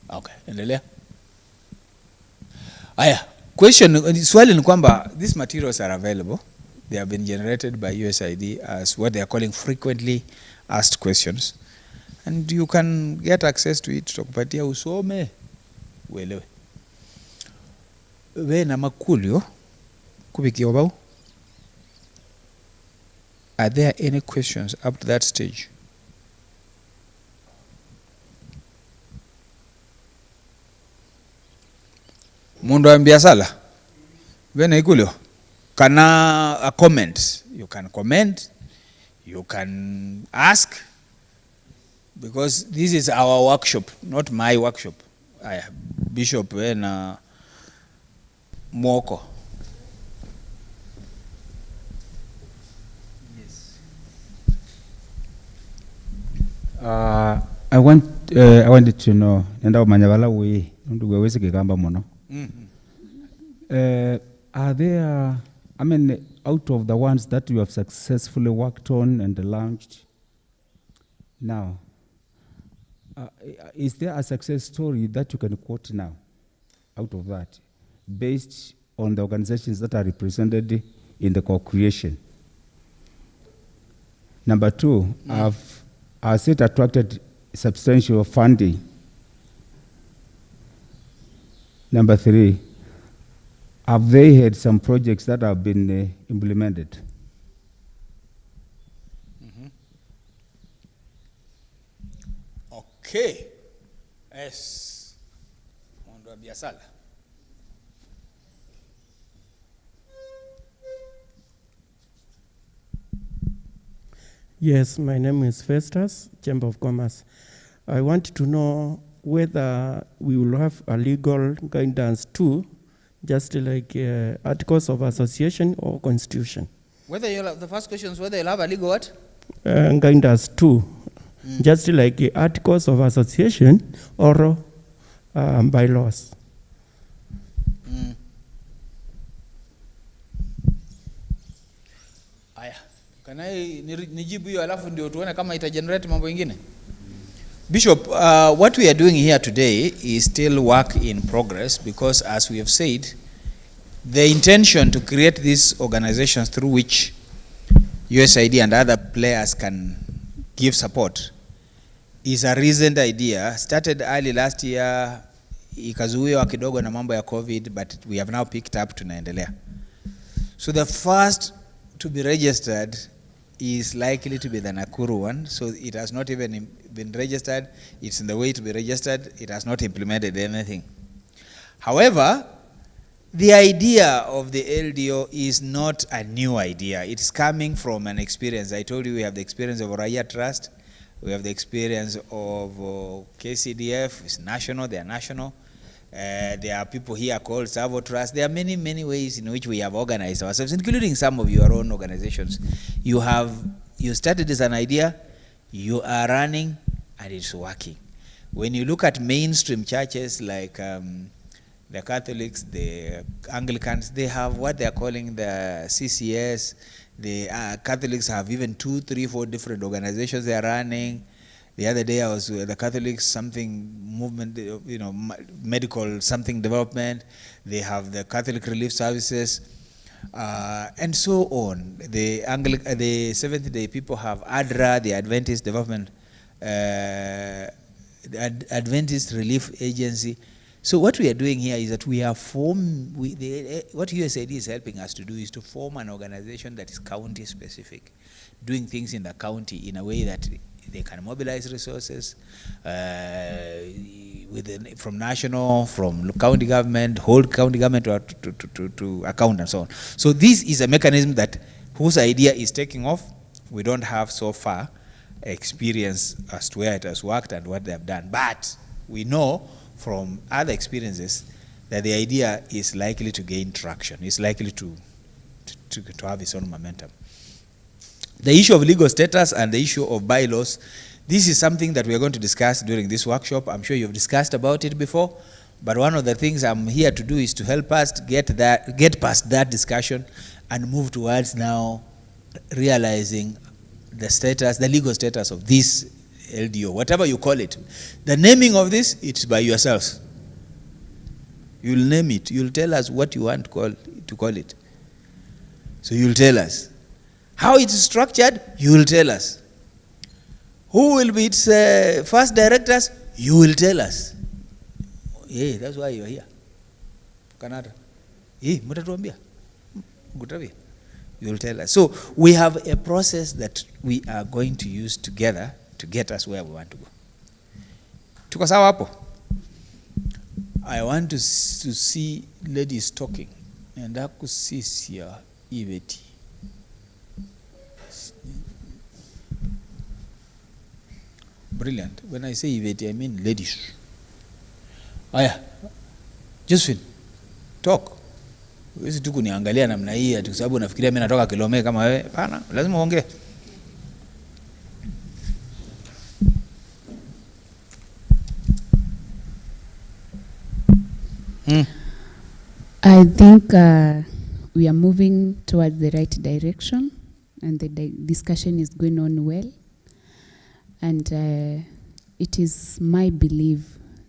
Okay, endelea. Aya, swali ni kwamba these materials are available. They have been generated by USAID as what they are calling frequently asked questions. And you can get access to it. Tutakupatia usome uelewe. We na makulio kubiki obao. Are there any questions up to that stage? Mundo ambia sala. We na ikulio. Kana a comment. You can comment. You can ask. Because this is our workshop, not my workshop. Bishop na Moko. Yes. I wanted to know, nenda manyabala we ndugu waweze kigamba mono. Are there, I mean, out of the ones that you have successfully worked on and launched now, is there a success story that you can quote now out of that, based on the organizations that are represented in the co-creation? Number two, has it attracted substantial funding? Number three, have they had some projects that have been implemented? Okay. Yes. Mundo ambia sala. Yes, my name is Festus, Chamber of Commerce. I want to know whether we will have a legal guidance too, just like articles of association or constitution. Whether you'll have, the first question is whether you'll have a legal what? Guidance too, just like articles of association or bylaws. Aya, can I nijibu hiyo alafu ndio tuone kama ita generate mambo ingine? Bishop, what we are doing here today is still work in progress, because as we have said, the intention to create these organizations through which USAID and other players can give support is a recent idea. Started early last year, ikazuiwa kidogo na mambo ya COVID, but we have now picked up, tunaendelea. So the first to be registered is likely to be the Nakuru one. So it has not even been registered. It's in the way to be registered. It has not implemented anything. However, the idea of the LDO is not a new idea. It's coming from an experience. I told you we have the experience of Raya Trust. We have the experience of KCDF. It's national. They are national. There are people here called Savo Trust. There are many, many ways in which we have organized ourselves, including some of your own organizations. You started as an idea, you are running, and it's working. When you look at mainstream churches like the Catholics, the Anglicans, they have what they are calling the CCS. The Catholics have even 2, 3, 4 different organizations they are running. The other day I was with the Catholics, something movement, medical something development. They have the Catholic Relief Services, and so on. The Seventh-day people have ADRA, the Adventist Development, the Adventist Relief Agency. So what we are doing here is that we are what USAID is helping us to do is to form an organization that is county specific, doing things in the county in a way that they can mobilize resources from national, from county government, hold county government to account and so on. So this is a mechanism that whose idea is taking off. We don't have so far experience as to where it has worked and what they have done, but we know from other experiences that the idea is likely to gain traction. It's likely to have its own momentum. The issue of legal status and the issue of bylaws, this is something that we are going to discuss during this workshop. I'm sure you've discussed about it before, but one of the things I'm here to do is to help us to get past that discussion and move towards now realizing the legal status of this LDO, whatever you call it. The naming of this, it's by yourselves. You'll name it. You'll tell us what you want to call it. So you'll tell us. How it's structured, you will tell us. Who will be its first directors, you will tell us. Yeah, that's why you're here. Canada. Mutatuambia. Gutavia. You will tell us. So we have a process that we are going to use together to get us where we want to go. Tuko sawa hapo? I want to see ladies talking. And akusisia Yetu. Brilliant. When I say Yetu, I mean ladies. Aya, Josephine, talk. Wezi tu kuniangalia namna hii ati kwa sababu nafikiria mimi natoka Kilome kama wewe. Hapana, lazima uongee. I think we are moving towards the right direction, and the discussion is going on well. And it is my belief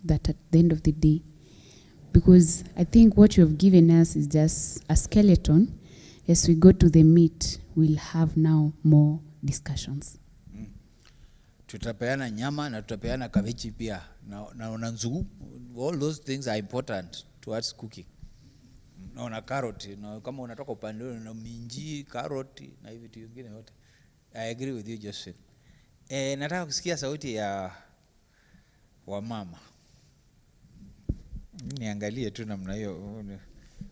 that at the end of the day, because I think what you have given us is just a skeleton, as we go to the meat, we'll have now more discussions. Tutapeana nyama na tutapeana kabichi pia na nzugu. All those things are important towards cooking. Na carrot, na kama unatoka upande na minji, carrot na hivi vitu vingine yote. I agree with you, Josephine. Nataka kusikia sauti ya wamama. Niangalie tu namna hiyo.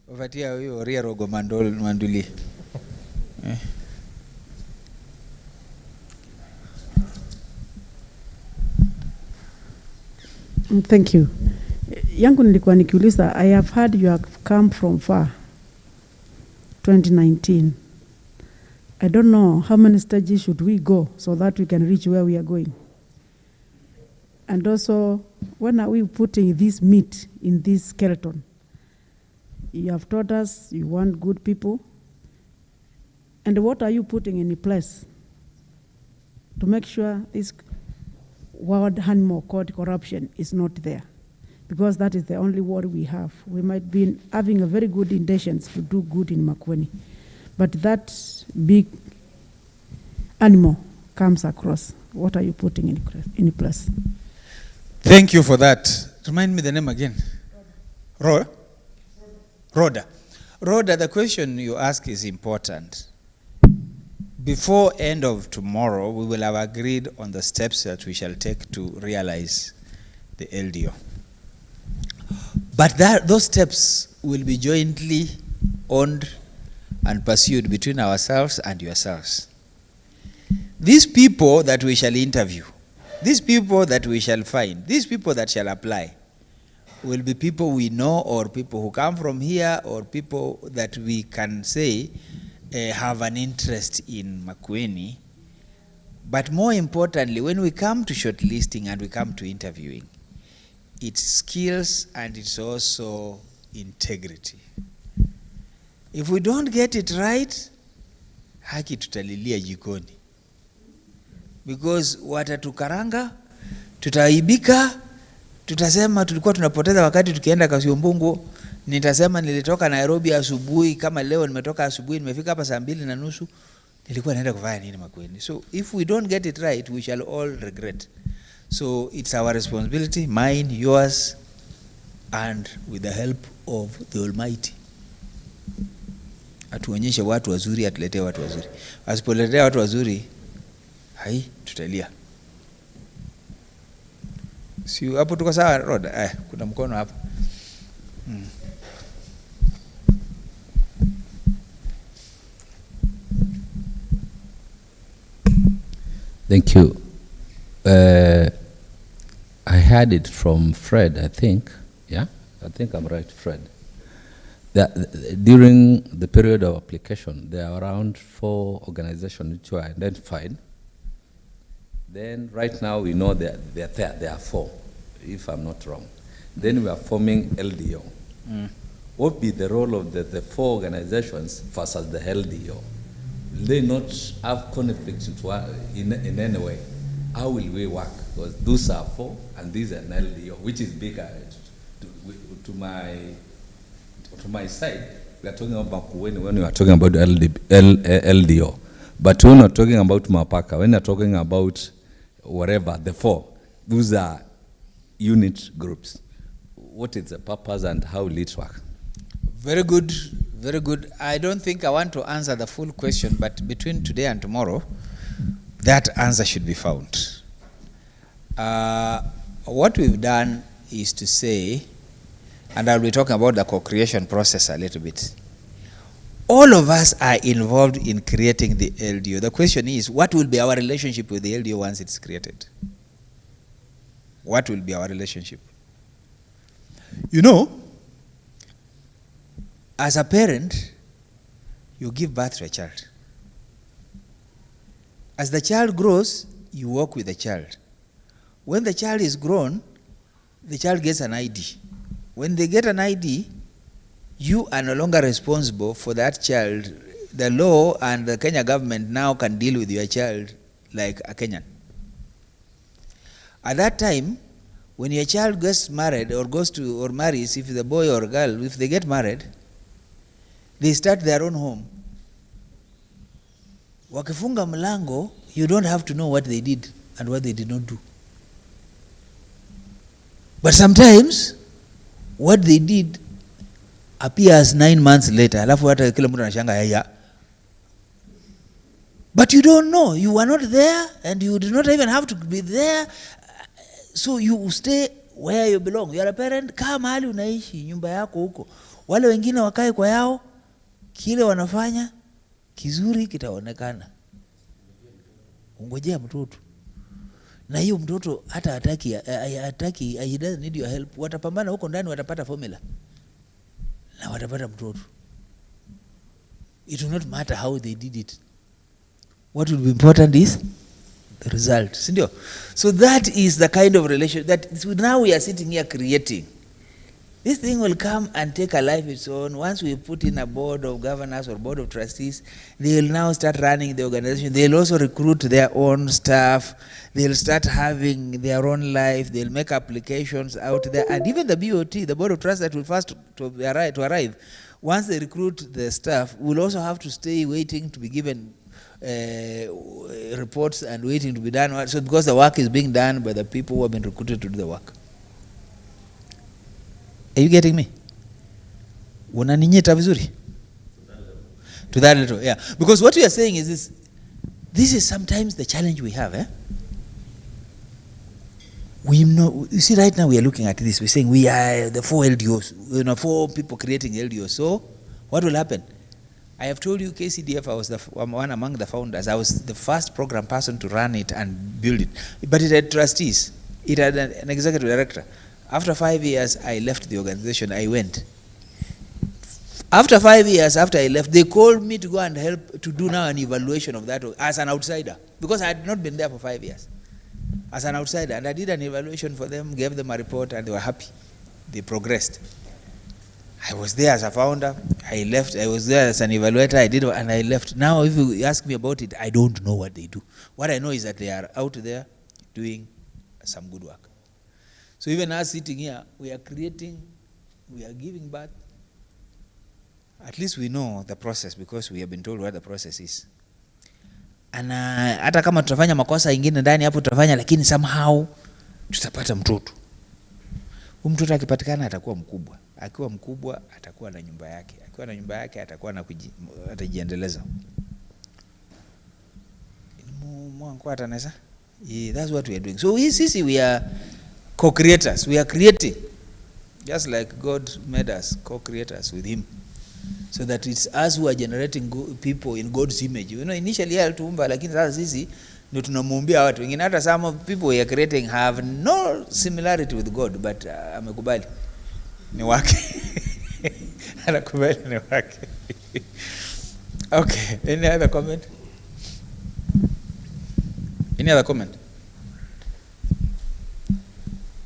Ufatia hiyo ria rogo manduli. Thank you. Yangu nilikuwa nikiuliza, I have heard you have come from far, 2019. I don't know how many stages should we go so that we can reach where we are going. And also, when are we putting this meat in this skeleton? You have told us you want good people. And what are you putting in place to make sure this wild animal called corruption is not there? Because that is the only word we have. We might be having a very good intentions to do good in Makueni, but that big animal comes across. What are you putting in place? Thank you for that. Remind me the name again. Rhoda. Rhoda, the question you ask is important. Before end of tomorrow, we will have agreed on the steps that we shall take to realize the LDO. But those steps will be jointly owned and pursued between ourselves and yourselves. These people that we shall interview, these people that we shall find, these people that shall apply, will be people we know, or people who come from here, or people that we can say have an interest in Makueni. But more importantly, when we come to shortlisting and we come to interviewing, it's skills and it's also integrity. If we don't get it right, haki tutalilia jikoni. Because watatukaranga, tutaibika, tutasema tulikuwa tunapoteza wakati tukienda Kasiombungu. Nitasema nilitoka Nairobi asubuhi, kama leo nimetoka asubuhi nimefika hapa saa 2:30, nilikuwa naenda kufanya nini Makueni? So if we don't get it right, we shall all regret. So it's our responsibility, mine, yours, and with the help of the Almighty. Atuonyeshe watu wazuri, atuletee watu wazuri. Asipoletea watu wazuri, hai tutalia. Si hapo tuko sawa, Rhoda? Kuna mkono hapa. Thank you. I heard it from Fred, I think. Yeah, I think I'm right, Fred. That during the period of application, there are around 4 organizations which were identified. Then right now we know that there are 4, if I'm not wrong. Then we are forming LDO. What would be the role of the 4 organizations versus the LDO? Will they not have conflicts in any way? How will we work? Because those are 4 and these are an LDO, which is bigger. To my side, we are talking about Makueni when we are talking about LDO. But when we are talking about Mapaka, when we are talking about whatever, the 4, those are unit groups. What is the purpose and how will it work? Very good, very good. I don't think I want to answer the full question, but between today and tomorrow, that answer should be found. What we've done is to say, and I'll be talking about the co-creation process a little bit. All of us are involved in creating the LDO. The question is, what will be our relationship with the LDO once it's created? What will be our relationship? You know, as a parent, you give birth to a child. As the child grows, you work with the child. When the child is grown, the child gets an ID. When they get an ID, you are no longer responsible for that child. The law and the Kenya government now can deal with your child like a Kenyan. At that time, when your child gets married or marries, if the boy or girl, if they get married, they start their own home. Wakifunga mlango, you don't have to know what they did and what they did not do. But sometimes, what they did appears 9 months later. Alafu hata kila mtu anashanga yaya. But you don't know. You were not there and you do not even have to be there. So you stay where you belong. You are a parent. Kaa mahali unaishi, nyumba yako huko. Wale wengine wakae kwa yao. Kile wanafanya kizuri kitaonekana. Ungojea mtoto. na hiyo mtoto hata hataki, he doesn't need your help, watapambana huko ndani, watapata formula na watapata mtoto. It will not matter how they did it. What will be important is the result, sindio? So that is the kind of relation that now we are sitting here creating. This thing will come and take a life of its own. Once we put in a board of governors or board of trustees, they will now start running the organization. They'll also recruit their own staff. They'll start having their own life. They'll make applications out there. And even the BOT, the board of trustees that will first to arrive, once they recruit the staff, will also have to stay waiting to be given reports and waiting to be done. So because the work is being done by the people who have been recruited to do the work. Are you getting me? Unaninyeta vizuri? To that level, yeah. Because what we are saying is this is sometimes the challenge we have. We know, you see, right now we are looking at this. We're saying we are the 4 LDOs, 4 people creating LDOs. So what will happen? I have told you KCDF, I was one among the founders. I was the first program person to run it and build it. But it had trustees. It had an executive director. After 5 years, I left the organization. I went. After 5 years, after I left, they called me to go and help to do now an evaluation of that as an outsider, because I had not been there for 5 years. As an outsider, and I did an evaluation for them, gave them a report, and they were happy. They progressed. I was there as a founder. I left. I was there as an evaluator. I did, and I left. Now, if you ask me about it, I don't know what they do. What I know is that they are out there doing some good work. So even us sitting here, we are creating, we are giving birth. At least we know the process because we have been told what the process is. And hata kama tutafanya makosa ingine ndani hapo tutafanya, lakini somehow tutapata mtoto. Huyu mtoto akipatikana atakuwa mkubwa. Akiwa mkubwa atakuwa na nyumba yake. Akiwa na nyumba yake atakuwa na atajiendeleza. Yeah, that's what we are doing. So we are co-creators. We are creating, just like God made us co-creators with Him, so that it's us who are generating people in God's image. You know, initially alituumba, lakini sasa sisi ndio tunamuumbia watu wengine. Hata some of people we are creating have no similarity with God, but amekubali ni wake. Anakubali ni wake. Okay, any other comment? Any other comment?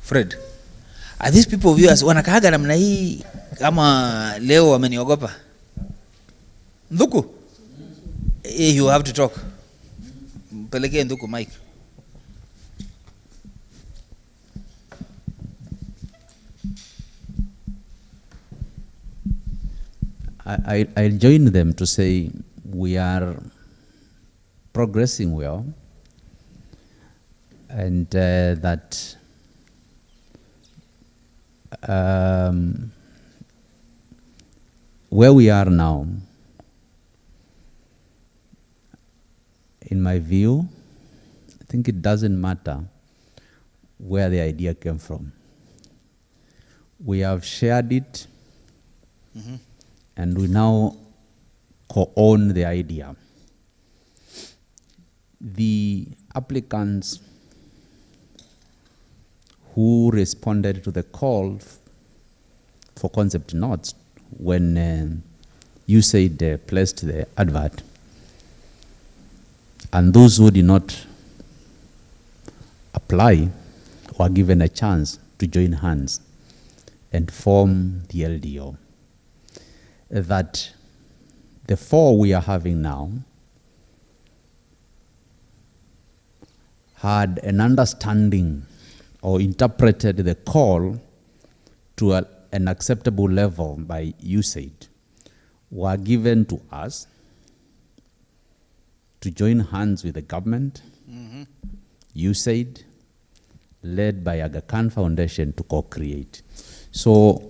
Fred, are these people viewers wanakaaga namna hii kama leo wameniogopa? Nduku? You have to talk. Pelekee Nduku mic. I join them to say we are progressing well, and that where we are now, in my view, I think it doesn't matter where the idea came from. We have shared it, and we now co-own the idea. The applicants who responded to the call for concept notes when you said placed the advert, and those who did not apply were given a chance to join hands and form the LDO. That the 4 we are having now had an understanding or interpreted the call to an acceptable level by USAID, were given to us to join hands with the government, USAID, led by Aga Khan Foundation, to co-create. So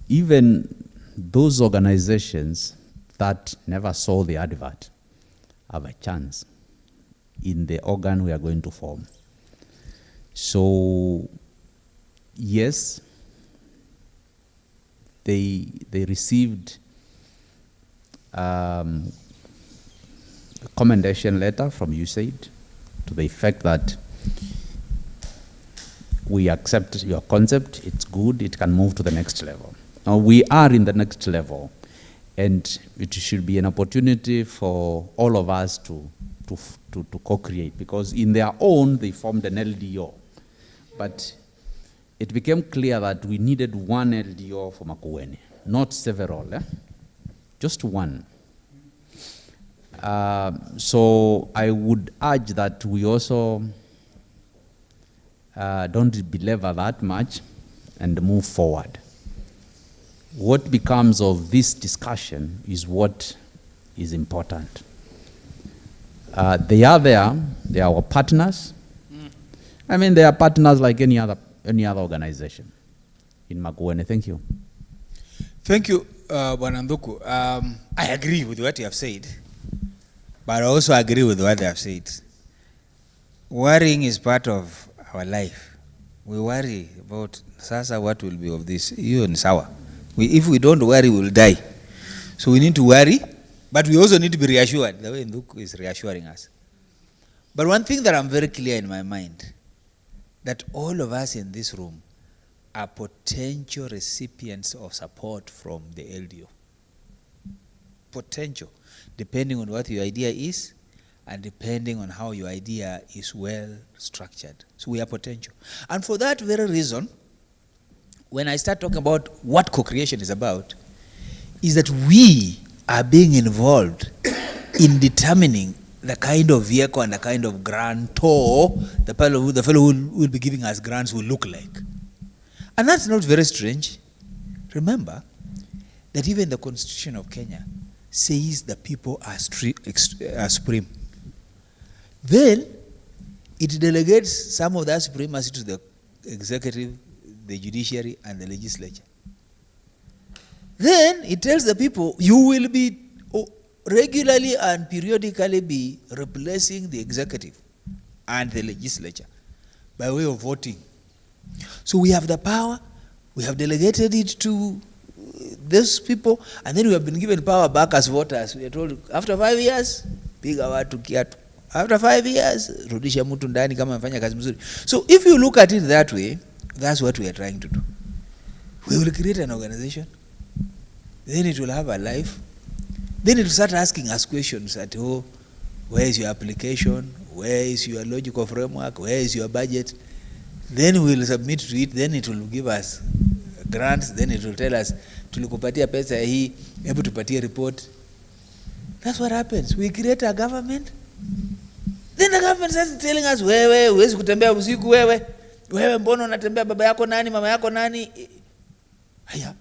even those organizations that never saw the advert have a chance in the organ we are going to form. So yes, they received a commendation letter from USAID to the effect that we accept your concept, it's good, it can move to the next level. Now we are in the next level, and it should be an opportunity for all of us to co-create, because in their own they formed an LDO. But it became clear that we needed one LDO for Makueni, not several, just one. So I would urge that we also don't belabor that much and move forward. What becomes of this discussion is what is important. They are there, they are our partners. I mean, they are partners like any other organization in Makueni. Thank you. Thank you, Bwana Nduku. I agree with what you have said, but I also agree with what they have said. Worrying is part of our life. We worry about sasa what will be of this. You and sawa. If we don't worry, we will die. So we need to worry, but we also need to be reassured, the way Nduku is reassuring us. But one thing that I'm very clear in my mind, that all of us in this room are potential recipients of support from the LDO. Potential, depending on what your idea is and depending on how your idea is well structured. So we are potential. And for that very reason, when I start talking about what co-creation is about, is that we are being involved in determining the kind of vehicle and the kind of grantor the fellow who will be giving us grants will look like. And that's not very strange. Remember that even the Constitution of Kenya says the people are supreme. Then it delegates some of that supremacy to the executive, the judiciary, and the legislature. Then it tells the people, you will be regularly and periodically be replacing the executive and the legislature by way of voting. So we have the power, we have delegated it to these people, and then we have been given power back as voters. We are told, after 5 years, piga watu kiatu. After 5 years, rudisha mtu ndani kama amefanya kazi mzuri. So if you look at it that way, that's what we are trying to do. We will create an organization, then it will have a life, then it will start asking us questions at, oh, where is your application? Where is your logical framework? Where is your budget? Then we will submit to it, then it will give us grants, then it will tell us, tulikupatia pesa hii, hebu tupatie report. That's what happens. We create a government, then the government starts telling us, wewe, huwezi kutembea usiku wewe, mbona unatembea baba yako nani, mama yako nani? Haya,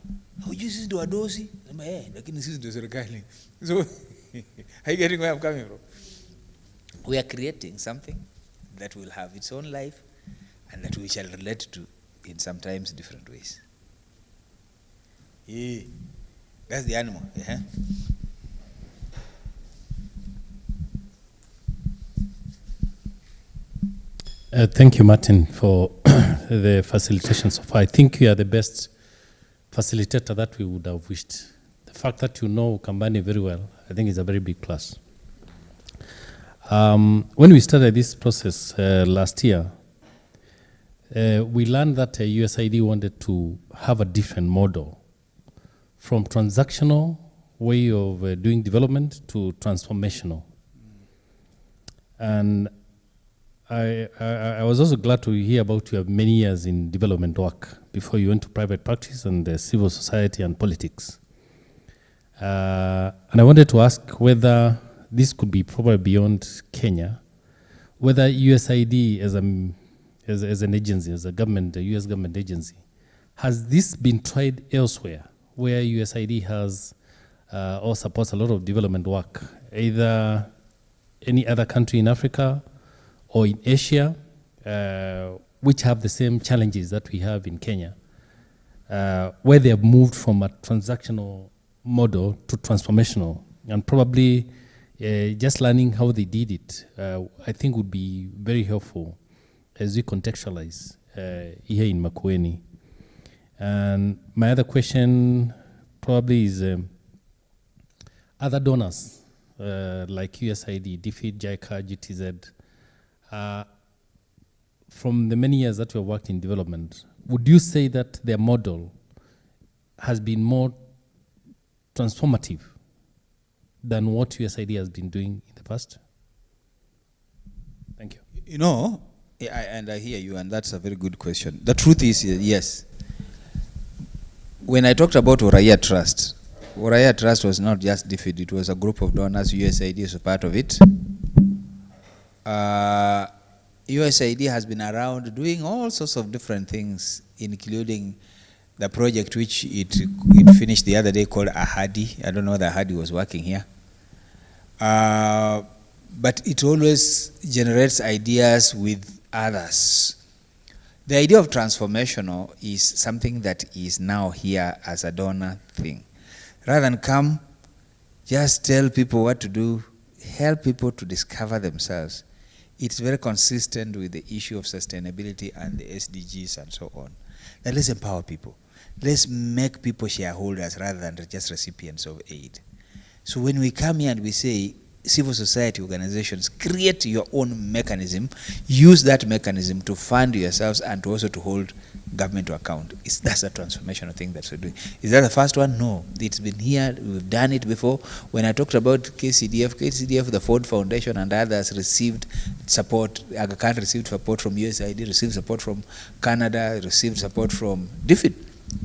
hujui sisi ndio wadosi? Sema, lakini sisi ndio serikali. So, are you getting where I'm coming from? We are creating something that will have its own life and that we shall relate to in sometimes different ways. Yeah, that's the animal. Yeah. Thank you, Martin, for the facilitation so far. I think you are the best facilitator that we would have wished. The fact that you know Kambani very well, I think is a very big plus. When we started this process last year, we learned that USAID wanted to have a different model from transactional way of doing development to transformational. And I was also glad to hear about you have many years in development work before you went to private practice and civil society and politics. And I wanted to ask whether this could be probably beyond Kenya, whether USAID as an agency, as a government, a US government agency, has this been tried elsewhere, where USAID has or supports a lot of development work, either any other country in Africa or in Asia, which have the same challenges that we have in Kenya, where they have moved from a transactional model to transformational, and probably just learning how they did it, I think would be very helpful as we contextualize here in Makueni. And my other question probably is other donors like USAID, DFID, JICA, GTZ, from the many years that you have worked in development, would you say that their model has been more transformative than what USAID has been doing in the past? Thank you. You know, and I hear you, and that's a very good question. The truth is, yes. When I talked about Uraia Trust was not just DFID, it was a group of donors. USAID is a part of it. USAID has been around doing all sorts of different things, including the project which it finished the other day called Ahadi. I don't know whether Ahadi was working here. But it always generates ideas with others. The idea of transformational is something that is now here as a donor thing. Rather than come, just tell people what to do, help people to discover themselves. It's very consistent with the issue of sustainability and the SDGs and so on. Now let's empower people. Let's make people shareholders rather than just recipients of aid. So when we come here and we say, civil society organizations, create your own mechanism, use that mechanism to fund yourselves and to also to hold government to account. That's a transformational thing that we're doing. Is that the first one? No. It's been here, we've done it before. When I talked about KCDF, the Ford Foundation and others received support. Aga Khan received support from USAID, received support from Canada, received support from DFID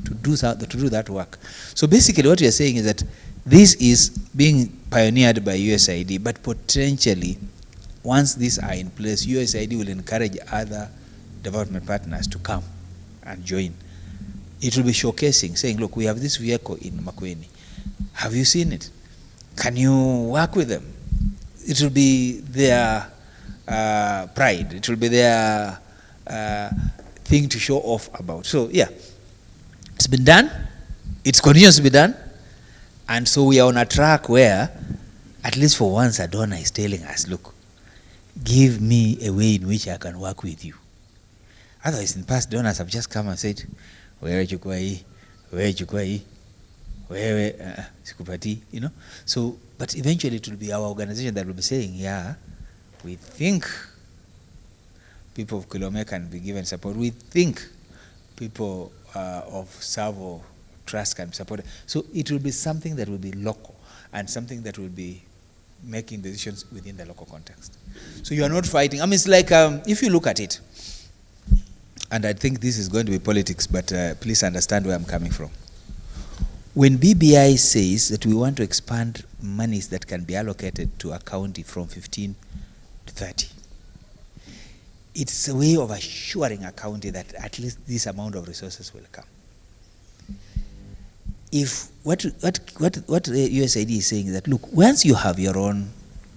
to do that work. So basically what you're saying is that this is being pioneered by USAID, but potentially, once these are in place, USAID will encourage other development partners to come and join. It will be showcasing, saying, look, we have this vehicle in Makueni. Have you seen it? Can you work with them? It will be their pride. It will be their thing to show off about. So, yeah, it's been done. It's continues to be done. And so we are on a track where, at least for once, a donor is telling us, look, give me a way in which I can work with you. Otherwise, in past, donors have just come and said, wewe chukua hii, wewe sikupati, you know. So, but eventually it will be our organization that will be saying, yeah, we think people of Kilome can be given support. We think people of Savo Trust can support it. So it will be something that will be local and something that will be making decisions within the local context. So you are not fighting. I mean, it's like, if you look at it, and I think this is going to be politics, but please understand where I'm coming from. When BBI says that we want to expand monies that can be allocated to a county from 15 to 30, it's a way of assuring a county that at least this amount of resources will come. If what USAID is saying is that, look, once you have your own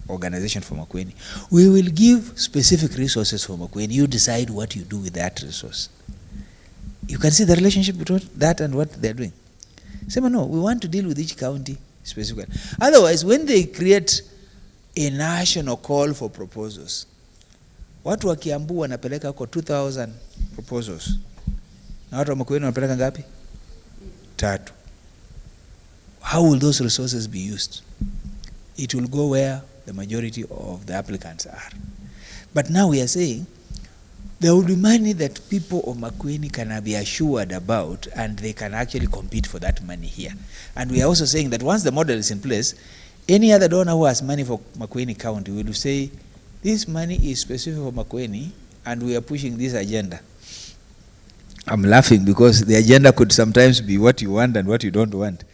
organization for Makueni, we will give specific resources for Makueni. You decide what you do with that resource. You can see the relationship between that and what they're doing. Say, no, we want to deal with each county specifically. Otherwise, when they create a national call for proposals, watu wa Kiambu wanapeleka huko 2,000 proposals. Na watu wa Makueni wanapeleka ngapi? 3. How will those resources be used? It will go where the majority of the applicants are. But now we are saying there will be money that people of Makueni can be assured about, and they can actually compete for that money here. And we are also saying that once the model is in place, any other donor who has money for Makueni County will say, this money is specific for Makueni, and we are pushing this agenda. I'm laughing because the agenda could sometimes be what you want and what you don't want.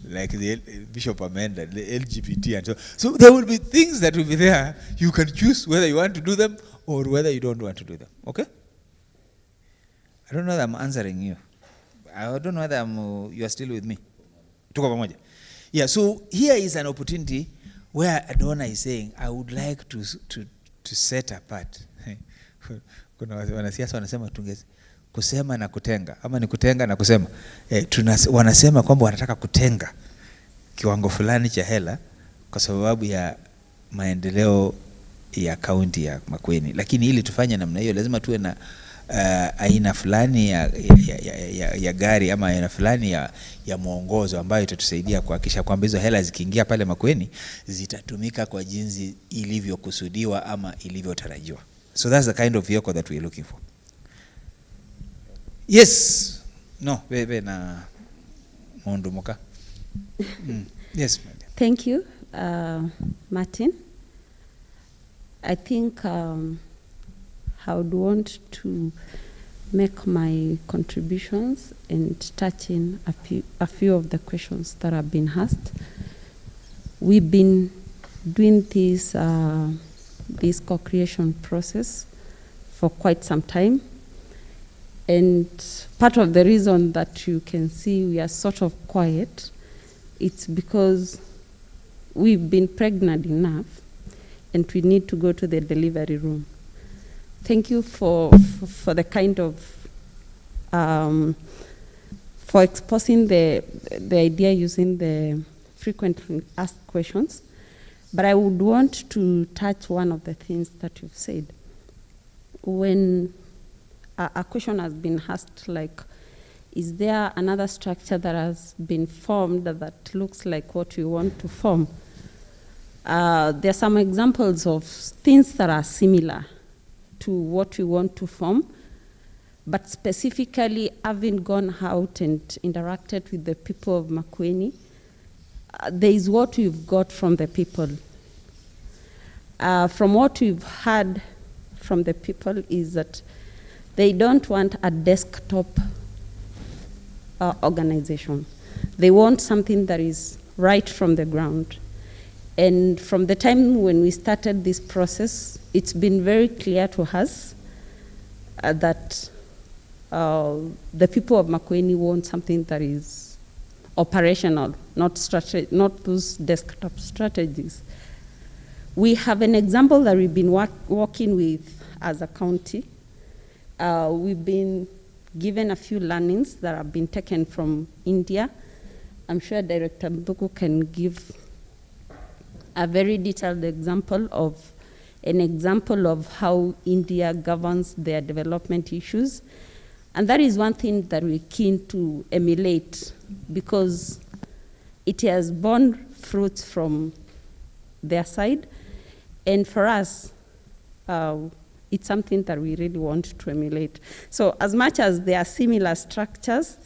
Like the Bishop amended, the LGBT and so. So there will be things that will be there. You can choose whether you want to do them or whether you don't want to do them. Okay? I don't know that I'm answering you. I don't know whether you are still with me. Tuko pamoja. Yeah, so here is an opportunity where a donor is saying, I would like to set apart. Kuna wanasiasa wanasema kusema na kutenga, ama ni kutenga na kusema. Wanasema kwamba wanataka kutenga kiwango fulani cha hela kwa sababu ya maendeleo ya kaunti ya Makueni. Lakini ili tufanye namna hiyo lazima tuwe na aina fulani ya gari ama aina fulani ya mwongozo ambayo itatusaidia kuhakikisha kwamba hizo hela zikiingia pale Makueni zitatumika kwa jinsi ilivyokusudiwa ama ilivyotarajiwa. So that's the kind of vehicle that we're looking for. Yes. No, we na Mondo Moka. Yes, madam. Thank you, Martin. I think I would want to make my contributions and touch in a few of the questions that have been asked. We've been doing this co-creation process for quite some time. And part of the reason that you can see we are sort of quiet, it's because we've been pregnant enough and we need to go to the delivery room. Thank you for the kind of, for exposing the idea using the frequently asked questions. But I would want to touch one of the things that you've said. When a question has been asked, like, is there another structure that has been formed that looks like what we want to form? There are some examples of things that are similar to what we want to form, but specifically having gone out and interacted with the people of Makueni, there is what we've got from the people. From what we've heard from the people is that they don't want a desktop organization. They want something that is right from the ground. And from the time when we started this process, it's been very clear to us that the people of Makueni want something that is operational, not those desktop strategies. We have an example that we've been working with as a county. We've been given a few learnings that have been taken from India. I'm sure Director Mbuku can give a very detailed example of how India governs their development issues. And that is one thing that we're keen to emulate because it has borne fruits from their side. And for us, it's something that we really want to emulate. So as much as there are similar structures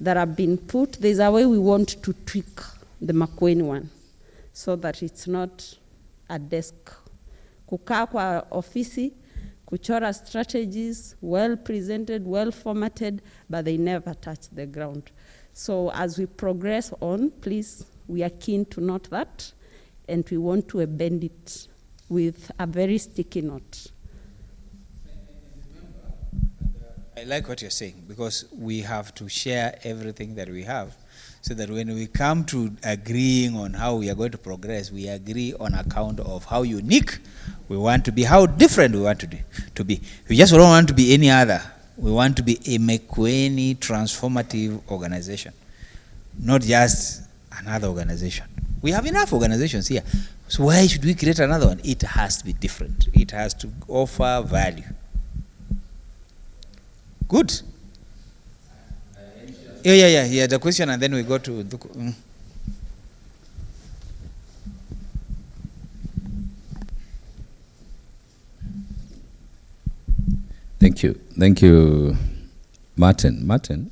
that have been put, there's a way we want to tweak the Makueni one so that it's not a desk. Kukaa kwa ofisi, kuchora strategies, well presented, well formatted, but they never touch the ground. So as we progress on, please, we are keen to note that, and we want to bend it with a very sticky note. I like what you're saying because we have to share everything that we have so that when we come to agreeing on how we are going to progress, we agree on account of how unique we want to be, how different we want to be. We just don't want to be any other. We want to be a Makueni transformative organization, not just another organization. We have enough organizations here. So why should we create another one? It has to be different. It has to offer value. Good. Yeah, the question, and then we go to the... Thank you, Martin. Martin,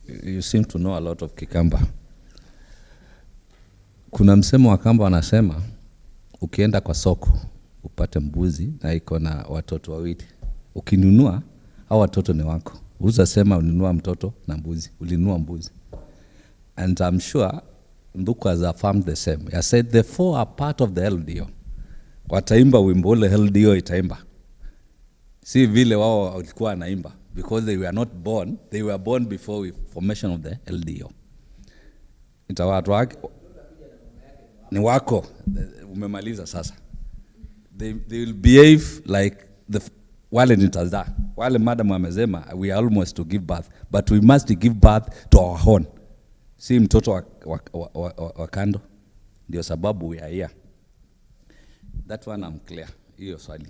you seem to know a lot of Kikamba. Kuna msemo wa Kamba wanasema, ukienda kwa soko, upate mbuzi na iko na watoto wawili. Ukinunua, hao watoto ni wako. Usasema ulinunua mtoto na mbuzi, ulinunua mbuzi. And I'm sure Nduku has affirmed the same. He said the four are part of the LDO. Wataimba wimbo ule LDO itaimba. Si vile wao walikuwa wanaimba because they were not born. They were born before the formation of the LDO. Watu wake ni wako, umemaliza sasa. They will behave like the wale nitaza. Wale madam amesema we are almost to give birth, but we must give birth to our own. Si mtoto wa kando. Ndio sababu we are here. That one I'm clear. Hiyo swali.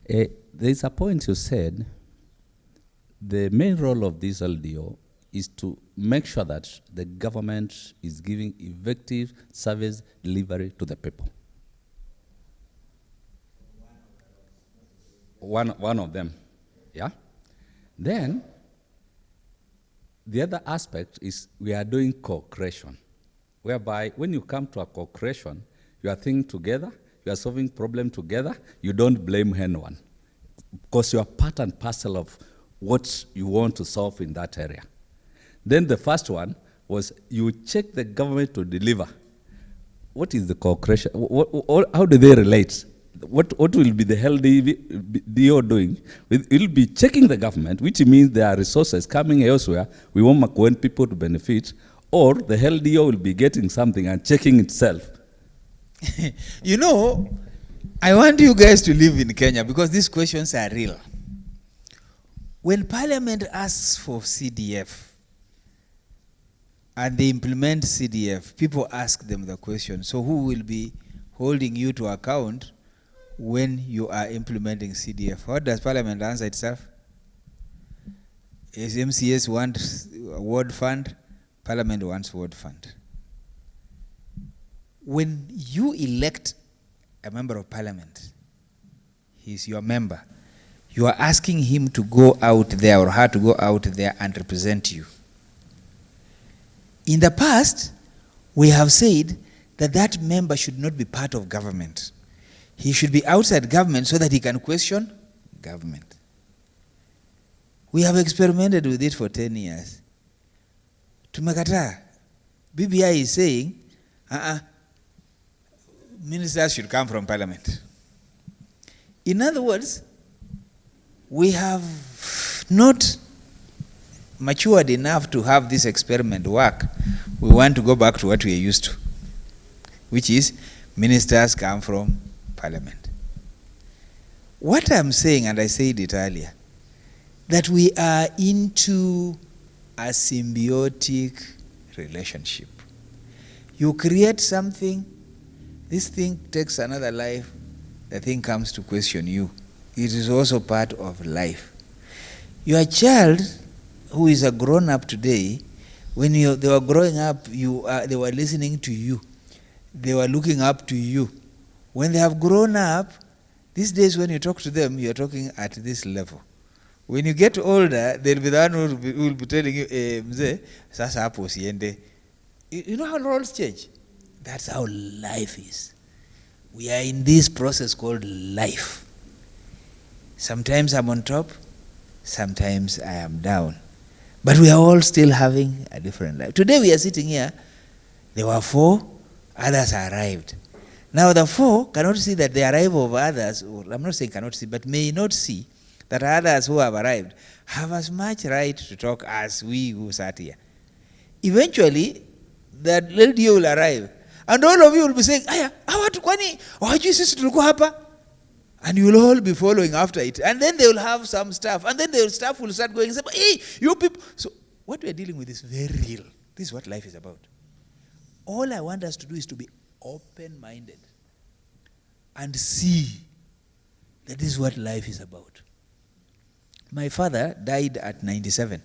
There is a point you said, the main role of this LDO is to make sure that the government is giving effective service delivery to the people. one of them. Yeah. Then the other aspect is we are doing co-creation, whereby when you come to a co-creation, you are thinking together, you are solving problem together, you don't blame anyone, because you are part and parcel of what you want to solve in that area. Then the first one was you check the government to deliver. What is the co-creation? How do they relate? What will be the LDO doing? It will be checking the government, which means there are resources coming elsewhere. We want Makueni people to benefit, or the LDO will be getting something and checking itself. You know, I want you guys to live in Kenya because these questions are real. When Parliament asks for CDF and they implement CDF, people ask them the question, so who will be holding you to account when you are implementing CDF? What does Parliament answer itself? Is MCS want a ward fund? Parliament wants ward fund. When you elect a member of Parliament, he's your member, you are asking him to go out there or her to go out there and represent you. In the past, we have said that that member should not be part of government. He should be outside government so that he can question government. We have experimented with it for 10 years. Tumekataa. BBI is saying, ministers should come from Parliament. In other words, we have not matured enough to have this experiment work. We want to go back to what we are used to, which is ministers come from Parliament. What I'm saying, and I said it earlier, that we are into a symbiotic relationship. You create something, this thing takes another life, the thing comes to question you. It is also part of life. Your child, who is a grown-up today, when they were growing up, they were listening to you. They were looking up to you. When they have grown up, these days when you talk to them, you're talking at this level. When you get older, they'll be the one who will be telling you, mzee, sasa hapo usiende. You know how roles change? That's how life is. We are in this process called life. Sometimes I'm on top, sometimes I am down. But we are all still having a different life. Today we are sitting here, there were 4, others arrived. Now the 4 cannot see that the arrival of others, or I'm not saying cannot see, but may not see that others who have arrived have as much right to talk as we who sat here. Eventually, that LDO will arrive. And all of you will be saying, aya, hawa tu kwani, wajui sisi tulikuwa hapa? And you will all be following after it. And then they will have some stuff. And then the staff will start going and say, hey, you people. So what we are dealing with is very real. This is what life is about. All I want us to do is to be open-minded and see that this is what life is about. My father died at 97.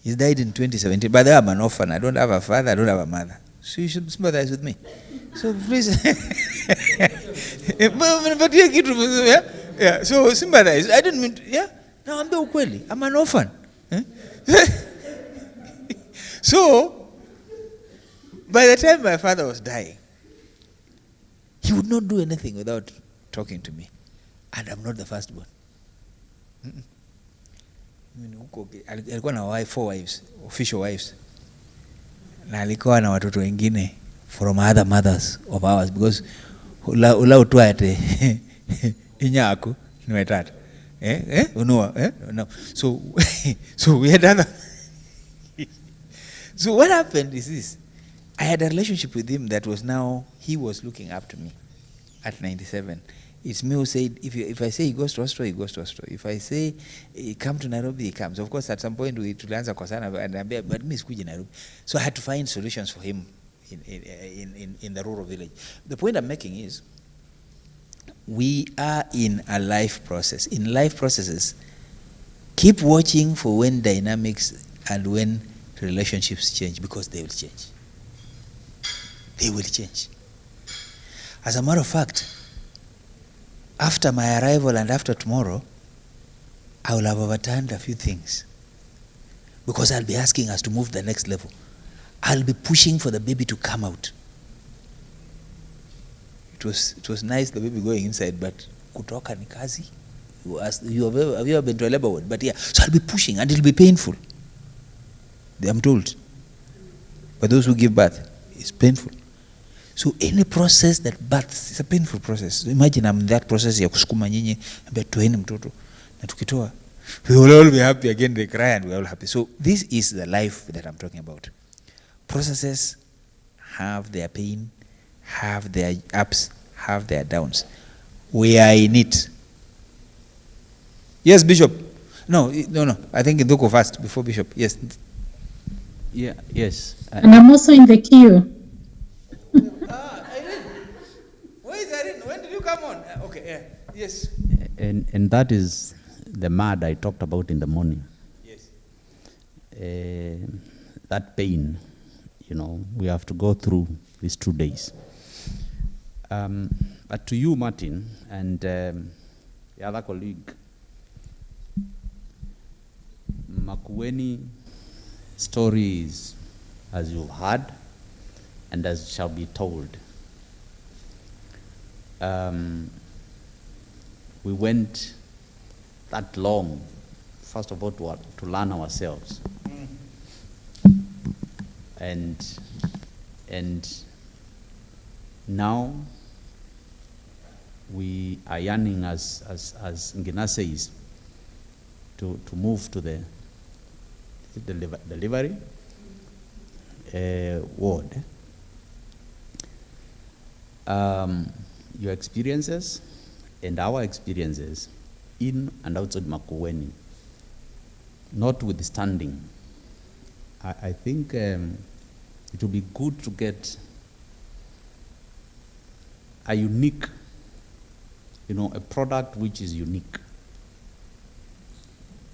He died in 2017. By the way, I'm an orphan. I don't have a father. I don't have a mother. So you should sympathize with me. So please. Yeah. So sympathize. I didn't mean to, yeah. No, I'm the ukweli. I'm an orphan. So, by the time my father was dying, he would not do anything without talking to me. And I'm not the firstborn. Alikuwa na 4 wives, official wives. Na alikuwa na watoto wengine from other mothers of ours, because ula utwate inyako nimetata unua no. So we had other. So what happened is this: I had a relationship with him that was, now he was looking up to me at 97. It's me who said, if I say he goes to Australia, he goes to Australia. If I say he come to Nairobi, he comes. Of course, at some point we tulianza kwa sana, but me sikuji Nairobi. So I had to find solutions for him in the rural village. The point I'm making is, we are in a life process. In life processes, keep watching for when dynamics and when relationships change, because they will change. They will change. As a matter of fact, after my arrival and after tomorrow, I will have overturned a few things because I'll be asking us to move to the next level. I'll be pushing for the baby to come out. It was nice, the baby going inside, but kutoka ni kazi. Have you ever been to a labor ward? But yeah, so I'll be pushing and it'll be painful. I'm told. But those who give birth, it's painful. So any process that births is a painful process. So imagine I'm in that process ya kusukuma nyinyi, ambaye toeni mtoto na tukitoa, we will all be happy again, they cry and we're all happy. So this is the life that I'm talking about. Processes have their pain, have their ups, have their downs. We are in it. Yes, Bishop. No. I think Nduku first before Bishop. Yes. Yeah. Yes. And I'm also in the queue. Irene. Where is Irene? When did you come on? Okay. Yeah. Yes. And that is the mud I talked about in the morning. Yes. That pain, we have to go through these 2 days. But to you, Martin, and the other colleague, Makueni stories, as you've heard, and as shall be told. We went that long, first of all, to learn ourselves. And now we are yearning, as Ngina says, to move to the delivery ward. Your experiences and our experiences in and outside Makueni, notwithstanding, I think it would be good to get a unique, a product which is unique.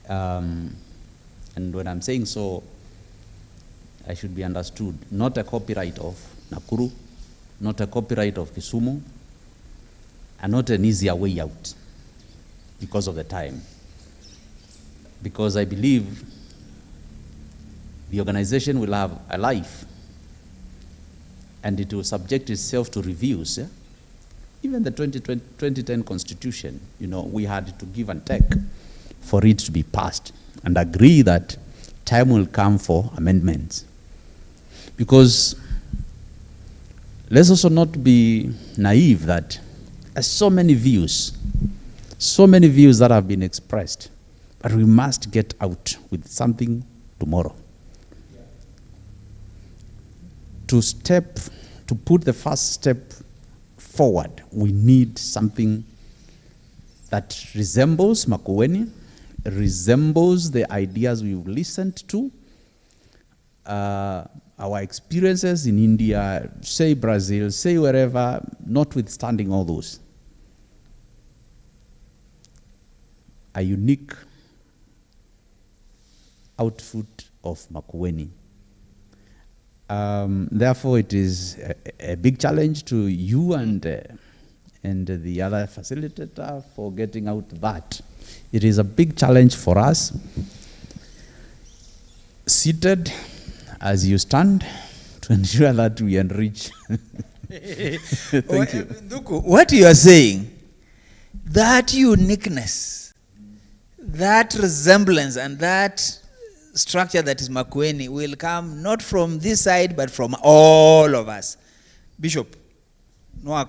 And when I'm saying so, I should be understood, not a copyright of Nakuru, not a copyright of Kisumu, and not an easier way out because of the time. Because I believe the organization will have a life and it will subject itself to reviews. Yeah? Even the 2010 Constitution, we had to give and take for it to be passed, and agree that time will come for amendments. Because let's also not be naive that there's so many views that have been expressed, but we must get out with something tomorrow. To put the first step forward, we need something that resembles Makueni, resembles the ideas we've listened to, our experiences in India, say Brazil, say wherever, notwithstanding all those. A unique output of Makueni. Therefore, it is a big challenge to you and the other facilitator for getting out that. It is a big challenge for us, seated as you stand, to ensure that we enrich. Thank you. Nduku, what you are saying, that uniqueness, that resemblance, and that structure that is Makueni will come not from this side, but from all of us. Bishop, no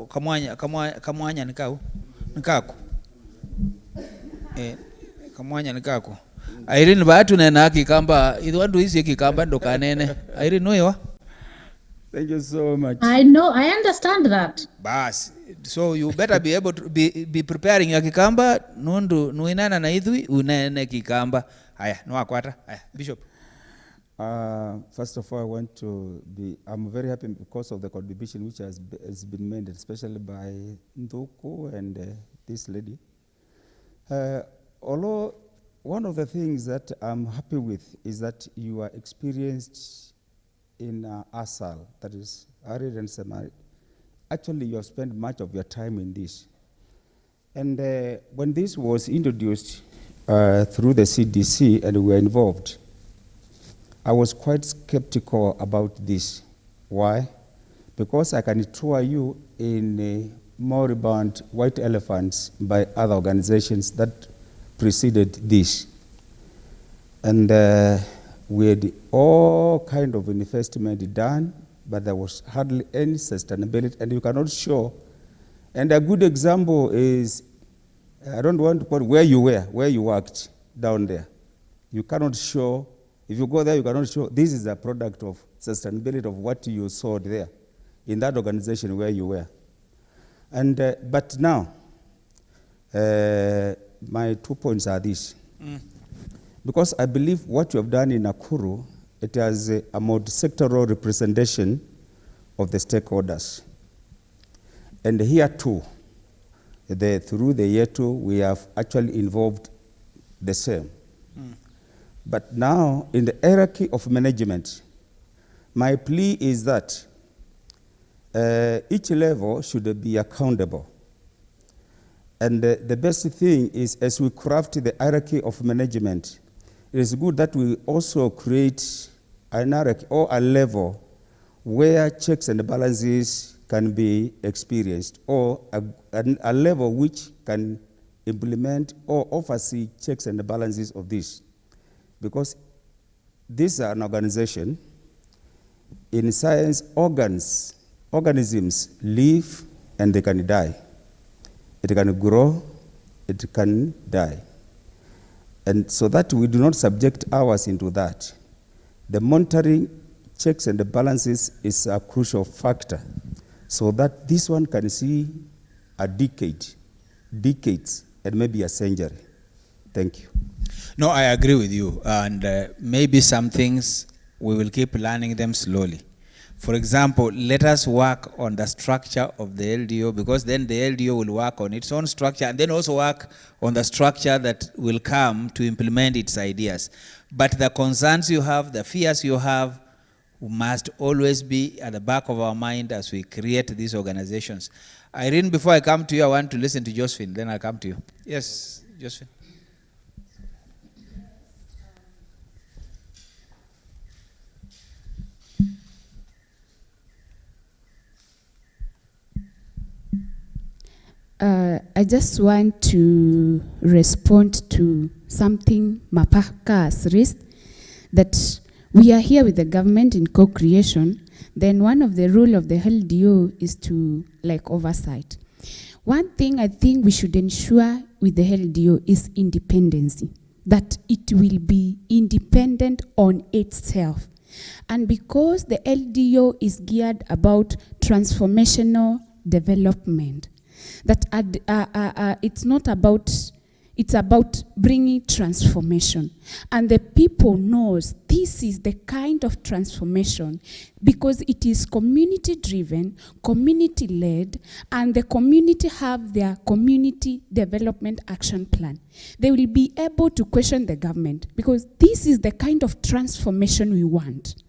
kamwanya nikau nikako kamwanya nikako Irene batu nena kikamba idwandu hisi kikamba ndo kanene Irene noyo. Thank you so much. I know, I understand that. Bas, so you better be able to be preparing ya kikamba nundu nuinana na idhui unene kikamba. Haya, no akwata. Haya, Bishop. First of all, I'm very happy because of the contribution which has been made, especially by Nduku and this lady. Although one of the things that I'm happy with is that you are experienced in ASAL, that is Arid and Samari. Actually, you have spent much of your time in this. And when this was introduced, through the CDC, and we were involved. I was quite skeptical about this. Why? Because I can tour you in moribund white elephants by other organizations that preceded this. And we had all kind of investment done, but there was hardly any sustainability, and you cannot show. And a good example is, I don't want to put where you were, where you worked down there. You cannot show, if you go there, you cannot show, this is a product of sustainability of what you saw there in that organization where you were. And, but now, my 2 points are these. Because I believe what you have done in Nakuru, it has a multi-sectoral representation of the stakeholders. And here too, through the Yetu, we have actually involved the same. But now, in the hierarchy of management, my plea is that each level should be accountable. And the best thing is, as we craft the hierarchy of management, it is good that we also create an hierarchy or a level where checks and balances can be experienced, or a level which can implement or oversee checks and balances of this. Because this is an organization. In science, organisms live and they can die. It can grow, it can die. And so that we do not subject ours into that. The monitoring checks and the balances is a crucial factor, so that this one can see a decade, decades, and maybe a century. Thank you. No, I agree with you. And maybe some things we will keep learning them slowly. For example, let us work on the structure of the LDO, because then the LDO will work on its own structure and then also work on the structure that will come to implement its ideas. But the concerns you have, the fears you have, must always be at the back of our mind as we create these organizations. Irene, before I come to you, I want to listen to Josephine, then I'll come to you. Yes, Josephine. I just want to respond to something Mapaka has raised, that we are here with the government in co-creation. Then one of the rule of the LDO is to oversight. One thing I think we should ensure with the LDO is independency, that it will be independent on itself. And because the LDO is geared about transformational development, that it's not about, it's about bringing transformation. And the people knows this is the kind of transformation because it is community driven, community led, and the community have their community development action plan. They will be able to question the government because this is the kind of transformation we want.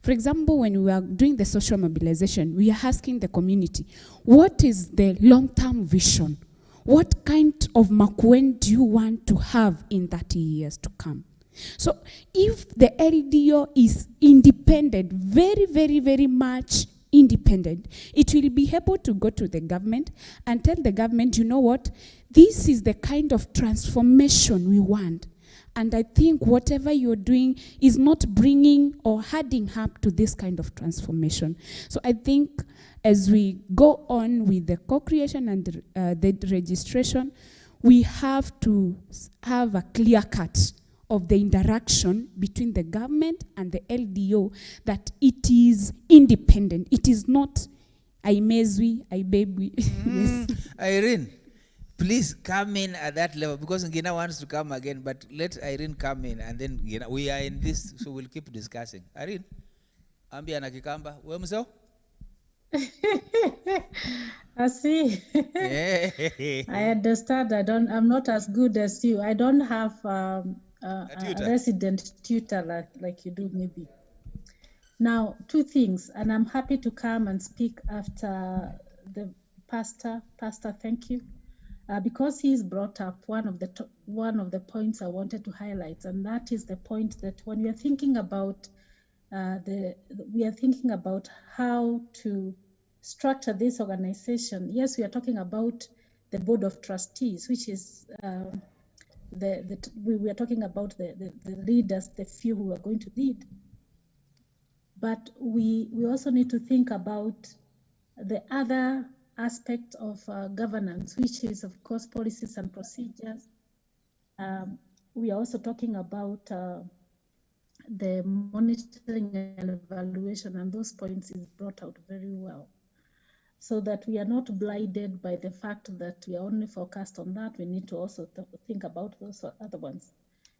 For example, when we are doing the social mobilization, we are asking the community, what is the long-term vision? What kind of Makueni do you want to have in 30 years to come? So if the LDO is independent, very, very, very much independent, it will be able to go to the government and tell the government, you know what, this is the kind of transformation we want. And I think whatever you're doing is not bringing or adding up to this kind of transformation. So I think as we go on with the co-creation and the registration, we have to have a clear cut of the interaction between the government and the LDO, that it is independent. It is not I mezwi, I baby. Yes. Irene, please come in at that level, because Ngina wants to come again, but let Irene come in, and then Ngina, we are in this, so we'll keep discussing. Irene, ambia na kikamba, we mzao? I see. I understand. I'm not as good as you. I don't have a resident tutor like you do, maybe. Now, two things, and I'm happy to come and speak after the pastor. Pastor, thank you. because he's brought up one of the points I wanted to highlight, and that is the point that when we are thinking about we are thinking about how to structure this organization. Yes, we are talking about the board of trustees, which is we are talking about the leaders, the few who are going to lead. But we also need to think about the other aspect of governance, which is, of course, policies and procedures. We are also talking about the monitoring and evaluation, and those points is brought out very well, so that we are not blinded by the fact that we are only focused on that. We need to also think about those other ones.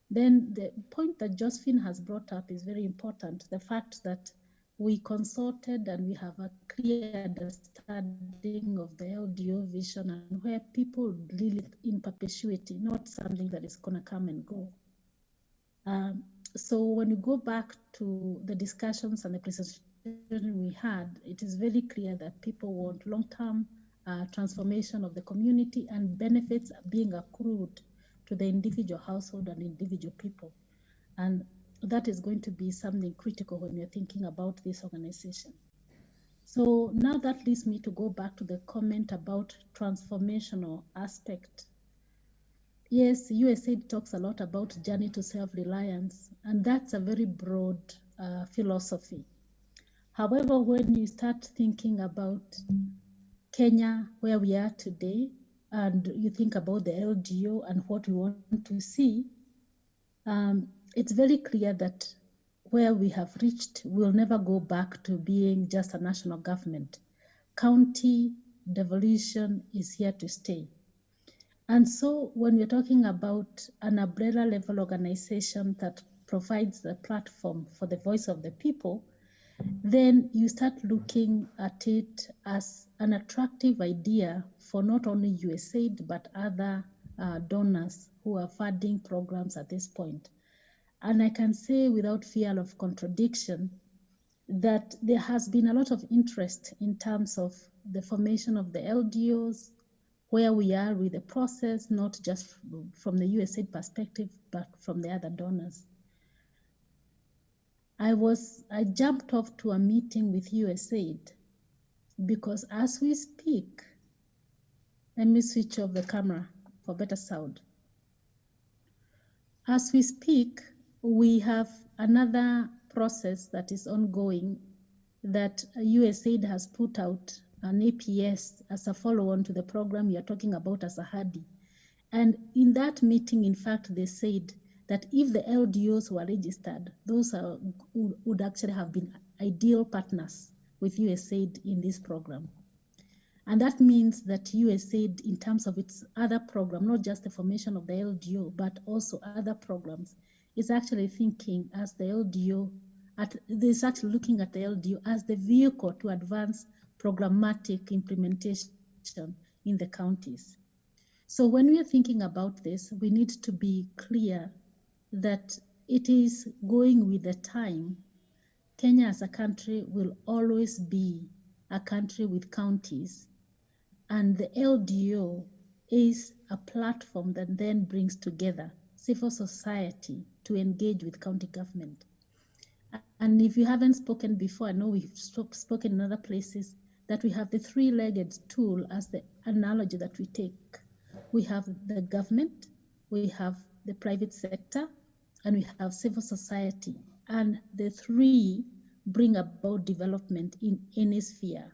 Then the point that Josephine has brought up is very important, the fact that we consulted and we have a clear understanding of the LDO vision and where people live in perpetuity, not something that is going to come and go. So when you go back to the discussions and the presentation we had, it is very clear that people want long-term transformation of the community and benefits being accrued to the individual household and individual people. And that is going to be something critical when you're thinking about this organization. So now that leads me to go back to the comment about transformational aspect. Yes, USAID talks a lot about journey to self-reliance, and that's a very broad philosophy. However, when you start thinking about Kenya, where we are today, and you think about the LDO and what we want to see, it's very clear that where we have reached, we'll never go back to being just a national government. County devolution is here to stay. And so when we're talking about an umbrella level organization that provides the platform for the voice of the people, then you start looking at it as an attractive idea for not only USAID, but other donors who are funding programs at this point. And I can say without fear of contradiction that there has been a lot of interest in terms of the formation of the LDOs, where we are with the process, not just from the USAID perspective, but from the other donors. I jumped off to a meeting with USAID because as we speak, let me switch off the camera for better sound. As we speak, we have another process that is ongoing that USAID has put out an APS as a follow-on to the program you're talking about as a HADI. And in that meeting, in fact, they said that if the LDOs were registered, those would actually have been ideal partners with USAID in this program. And that means that USAID, in terms of its other program, not just the formation of the LDO, but also other programs, is actually thinking as the LDO, is actually looking at the LDO as the vehicle to advance programmatic implementation in the counties. So when we are thinking about this, we need to be clear that it is going with the time. Kenya as a country will always be a country with counties, and the LDO is a platform that then brings together civil society to engage with county government. And if you haven't spoken before, I know we've spoken in other places, that we have the three-legged stool as the analogy that we take. We have the government, we have the private sector, and we have civil society. And the three bring about development in any sphere.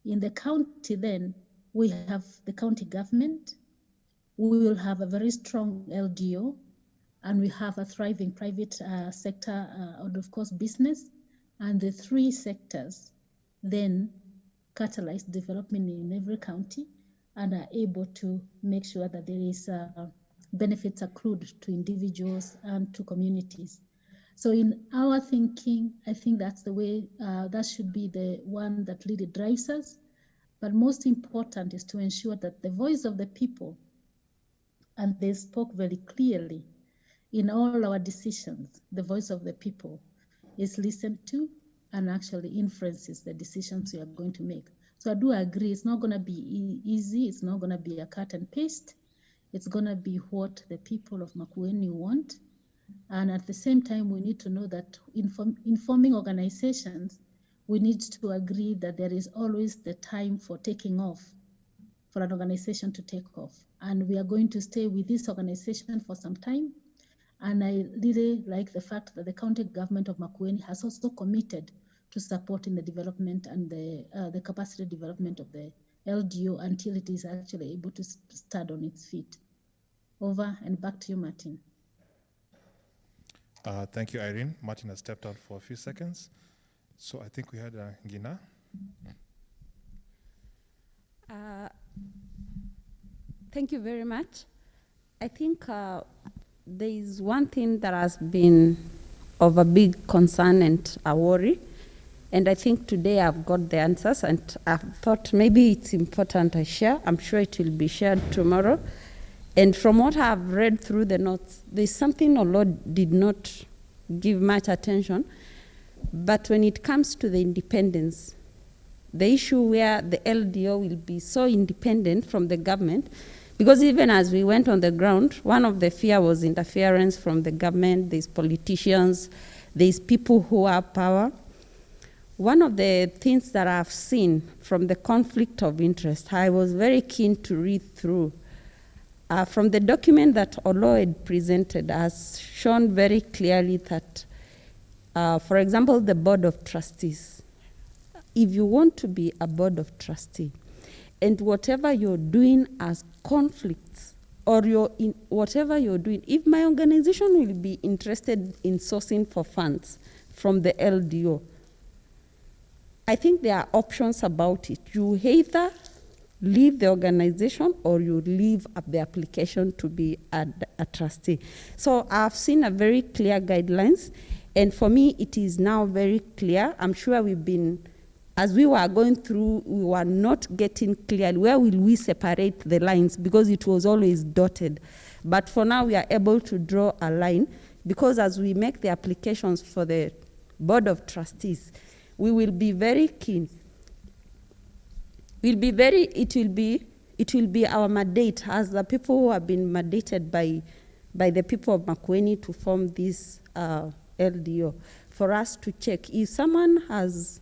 In the county then, we have the county government, we will have a very strong LDO, and we have a thriving private sector, and of course business, and the three sectors then catalyze development in every county and are able to make sure that there is benefits accrued to individuals and to communities. So in our thinking, I think that's the way, that should be the one that really drives us. But most important is to ensure that the voice of the people, and they spoke very clearly in all our decisions, the voice of the people is listened to and actually influences the decisions we are going to make. So I do agree it's not going to be easy. It's not going to be a cut and paste. It's going to be what the people of Makueni want. And at the same time, we need to know that informing organizations, we need to agree that there is always the time for taking off, for an organization to take off. And we are going to stay with this organization for some time. And I really like the fact that the county government of Makueni has also committed to supporting the development and the capacity development of the LDO until it is actually able to stand on its feet. Over and back to you, Martin. Thank you, Irene. Martin has stepped out for a few seconds. So I think we had Gina. Thank you very much. I think there is one thing that has been of a big concern and a worry, and I think today I've got the answers, and I've thought maybe it's important I share. I'm sure it will be shared tomorrow. And from what I've read through the notes, there's something Olo did not give much attention, but when it comes to the independence, the issue where the LDO will be so independent from the government, because even as we went on the ground, one of the fear was interference from the government. There's politicians, there's people who have power. One of the things that I've seen from the conflict of interest, I was very keen to read through. From the document that Olo had presented has shown very clearly that, for example, the board of trustees, if you want to be a board of trustee, and whatever you're doing as conflicts, or whatever you're doing, if my organization will be interested in sourcing for funds from the LDO, I think there are options about it. You either leave the organization or you leave the application to be a trustee. So I've seen a very clear guidelines, and for me it is now very clear. I'm sure we've been, as we were going through, we were not getting clear where will we separate the lines, because it was always dotted. But for now we are able to draw a line, because as we make the applications for the board of trustees, we will be very keen. It will be our mandate as the people who have been mandated by the people of Makueni to form this LDO, for us to check if someone has,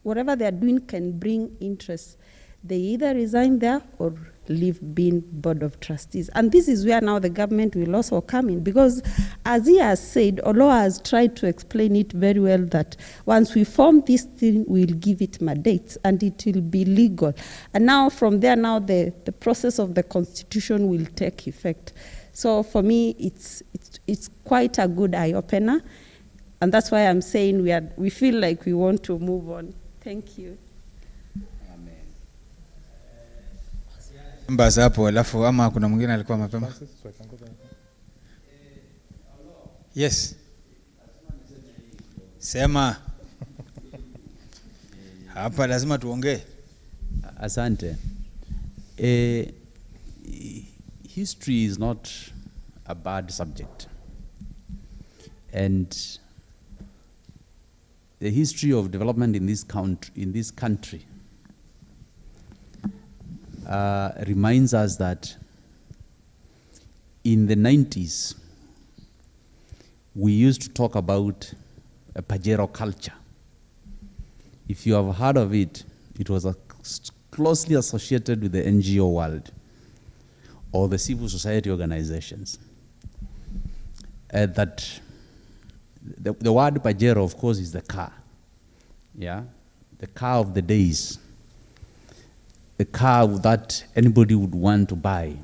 whatever they're doing can bring interest, they either resign there or leave being board of trustees. And this is where now the government will also come in, because as he has said, Olo has tried to explain it very well, that once we form this thing, we'll give it mandates and it will be legal. And now from there, now the process of the constitution will take effect. So for me, it's quite a good eye-opener. And that's why I'm saying we feel like we want to move on. Thank you. Mbasa hapo, alafu ama kuna mwingine alikuwa mapema. Yes. Sema. Hapa lazima tuongee. Asante. History is not a bad subject. And the history of development in this country reminds us that in the 90s, we used to talk about a Pajero culture. If you have heard of it, it was closely associated with the NGO world or the civil society organizations. That the word Pajero, of course, is the car. Yeah, the car of the days. The car that anybody would want to buy,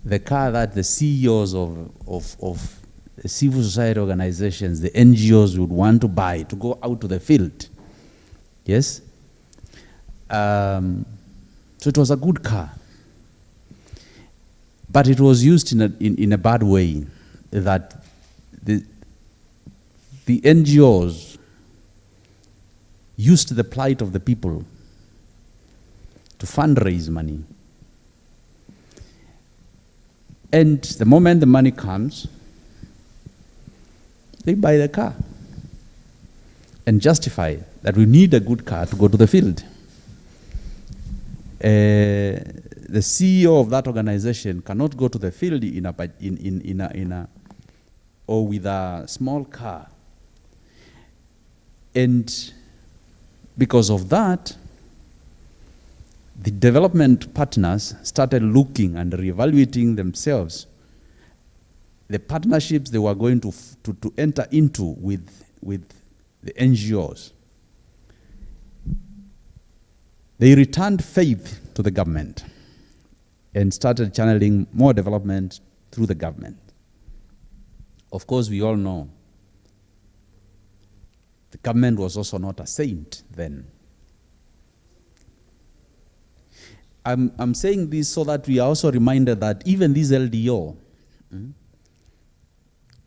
the car that the CEOs of the civil society organizations, the NGOs would want to buy to go out to the field. Yes? So it was a good car. But it was used in a bad way, that the NGOs used the plight of the people to fundraise money. And the moment the money comes, they buy the car and justify that we need a good car to go to the field. the CEO of that organization cannot go to the field or with a small car. And because of that, the development partners started looking and reevaluating themselves, the partnerships they were going to enter into with the NGOs. They returned faith to the government and started channeling more development through the government. Of course, we all know the government was also not a saint then. I'm saying this so that we are also reminded that even this LDO,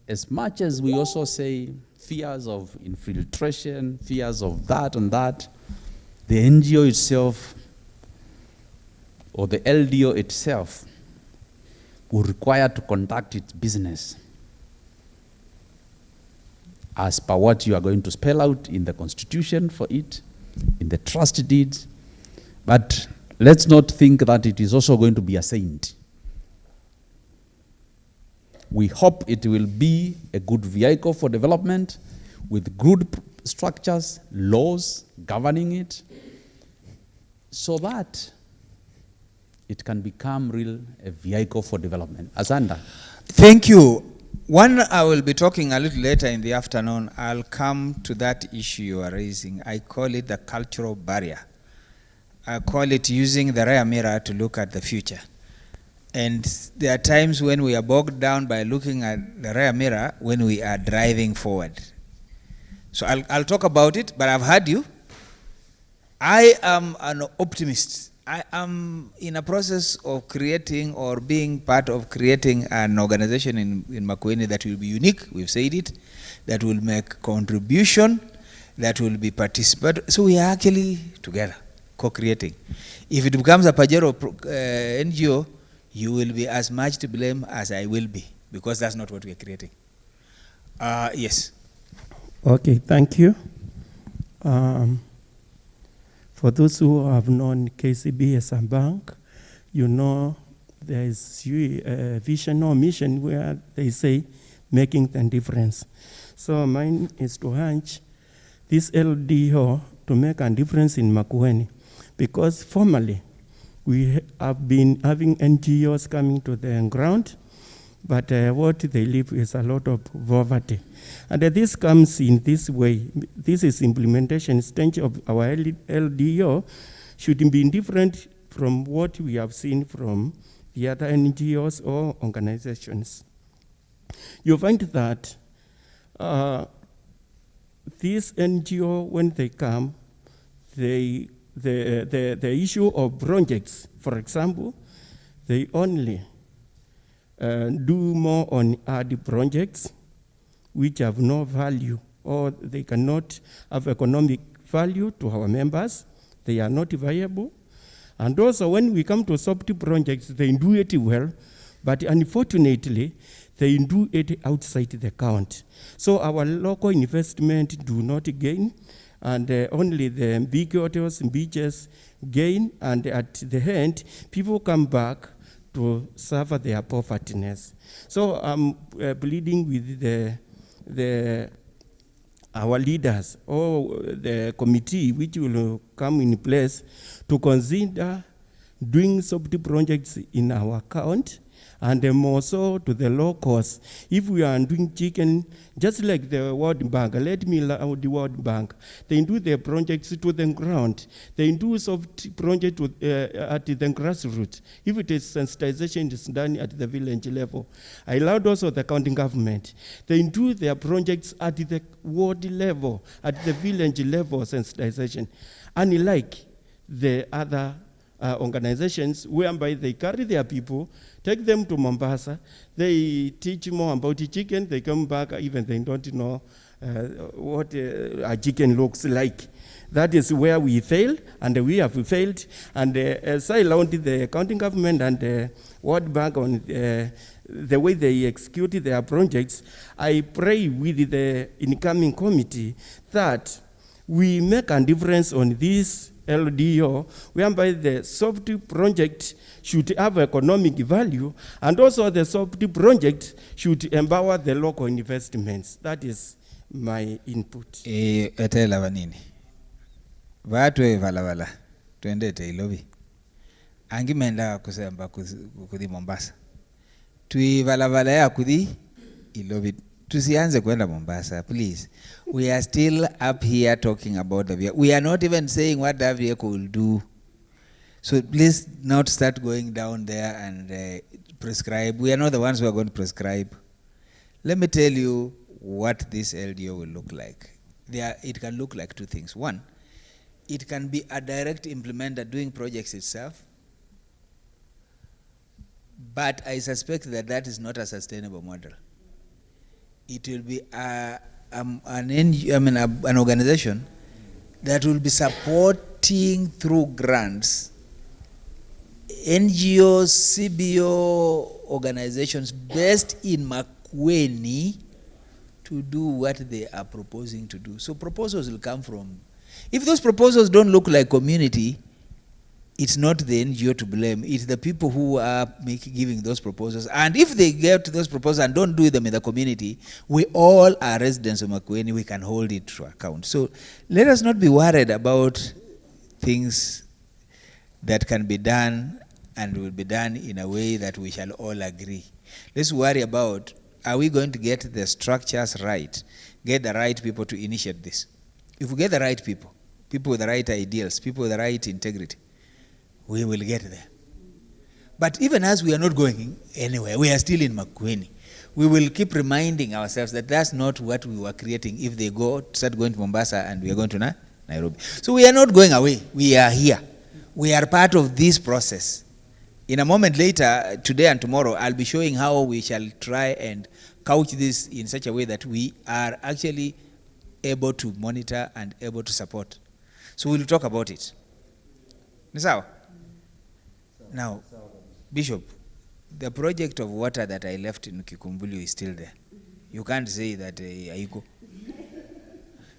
as much as we also say fears of infiltration, fears of that and that, the NGO itself or the LDO itself will require to conduct its business as per what you are going to spell out in the constitution for it, in the trust deeds. But let's not think that it is also going to be a saint. We hope it will be a good vehicle for development with good structures, laws governing it, so that it can become a vehicle for development. Asanda. Thank you. One, I will be talking a little later in the afternoon. I'll come to that issue you are raising. I call it the cultural barrier. I call it using the rear mirror to look at the future. And there are times when we are bogged down by looking at the rear mirror when we are driving forward. So I'll talk about it, but I've heard you. I am an optimist. I am in a process of creating or being part of creating an organization in Makueni that will be unique, we've said it, that will make contribution, that will be participatory. So we are actually together, co-creating. If it becomes a Pajero NGO, you will be as much to blame as I will be, because that's not what we are creating. Yes. Okay, thank you. For those who have known KCB as a bank, you know there is a vision or mission where they say making the difference. So mine is to urge this LDO to make a difference in Makueni, because formerly we have been having NGOs coming to the ground, but what they live is a lot of poverty. And this comes in this way. This is implementation stage of our LDO should be different from what we have seen from the other NGOs or organizations. You find that this NGO, when they come, the issue of projects, for example, they only do more on ad projects which have no value, or they cannot have economic value to our members. They are not viable. And also when we come to soft projects, they do it well, but unfortunately, they do it outside the count. So our local investment do not gain, and only the big hotels and beaches gain, and at the end, people come back to suffer their povertiness. So I'm pleading with our leaders or the committee which will come in place to consider doing soft projects in our account, and more so to the locals. If we are doing chicken, just like the World Bank, let me allow the World Bank, they do their projects to the ground. They do soft project at the grassroots. If it is sensitization, it is done at the village level. I allowed also the county government. They do their projects at the ward level, at the village level sensitization. Unlike the other organizations whereby they carry their people, take them to Mombasa, they teach more about the chicken, they come back, even they don't know what a chicken looks like. That is where we fail, and we have failed. And as I learned the county government and the World Bank on the way they execute their projects, I pray with the incoming committee that we make a difference on this LDO, whereby the soft project should have economic value, and also the soft project should empower the local investments. That is my input. Etela vanini vatwe valavala twendete ilovi angimenda kusemba kudhi Mombasa tuivalavala ya kudhi ilovi tusianze kwenda Mombasa, please. We are still up here talking about the vehicle. We are not even saying what that vehicle will do. So please not start going down there and prescribe. We are not the ones who are going to prescribe. Let me tell you what this LDO will look like. It can look like two things. One, it can be a direct implementer doing projects itself, but I suspect that that is not a sustainable model. It will be an organization that will be supporting through grants NGOs, CBO organizations based in Makueni to do what they are proposing to do. So proposals will come from, if those proposals don't look like community, it's not the NGO to blame, it's the people who are giving those proposals. And if they get those proposals and don't do them in the community, we all are residents of Makueni, we can hold it to account. So let us not be worried about things that can be done and will be done in a way that we shall all agree. Let's worry about, are we going to get the structures right, get the right people to initiate this? If we get the right people, people with the right ideals, people with the right integrity, we will get there. But even as we are not going anywhere, we are still in Makueni. We will keep reminding ourselves that that's not what we were creating if they start going to Mombasa and we are going to Nairobi. So we are not going away. We are here. We are part of this process. In a moment later, today and tomorrow, I'll be showing how we shall try and couch this in such a way that we are actually able to monitor and able to support. So we'll talk about it. Nisao? Now, Bishop, the project of water that I left in Kikumbulu is still there. You can't say that Aiko.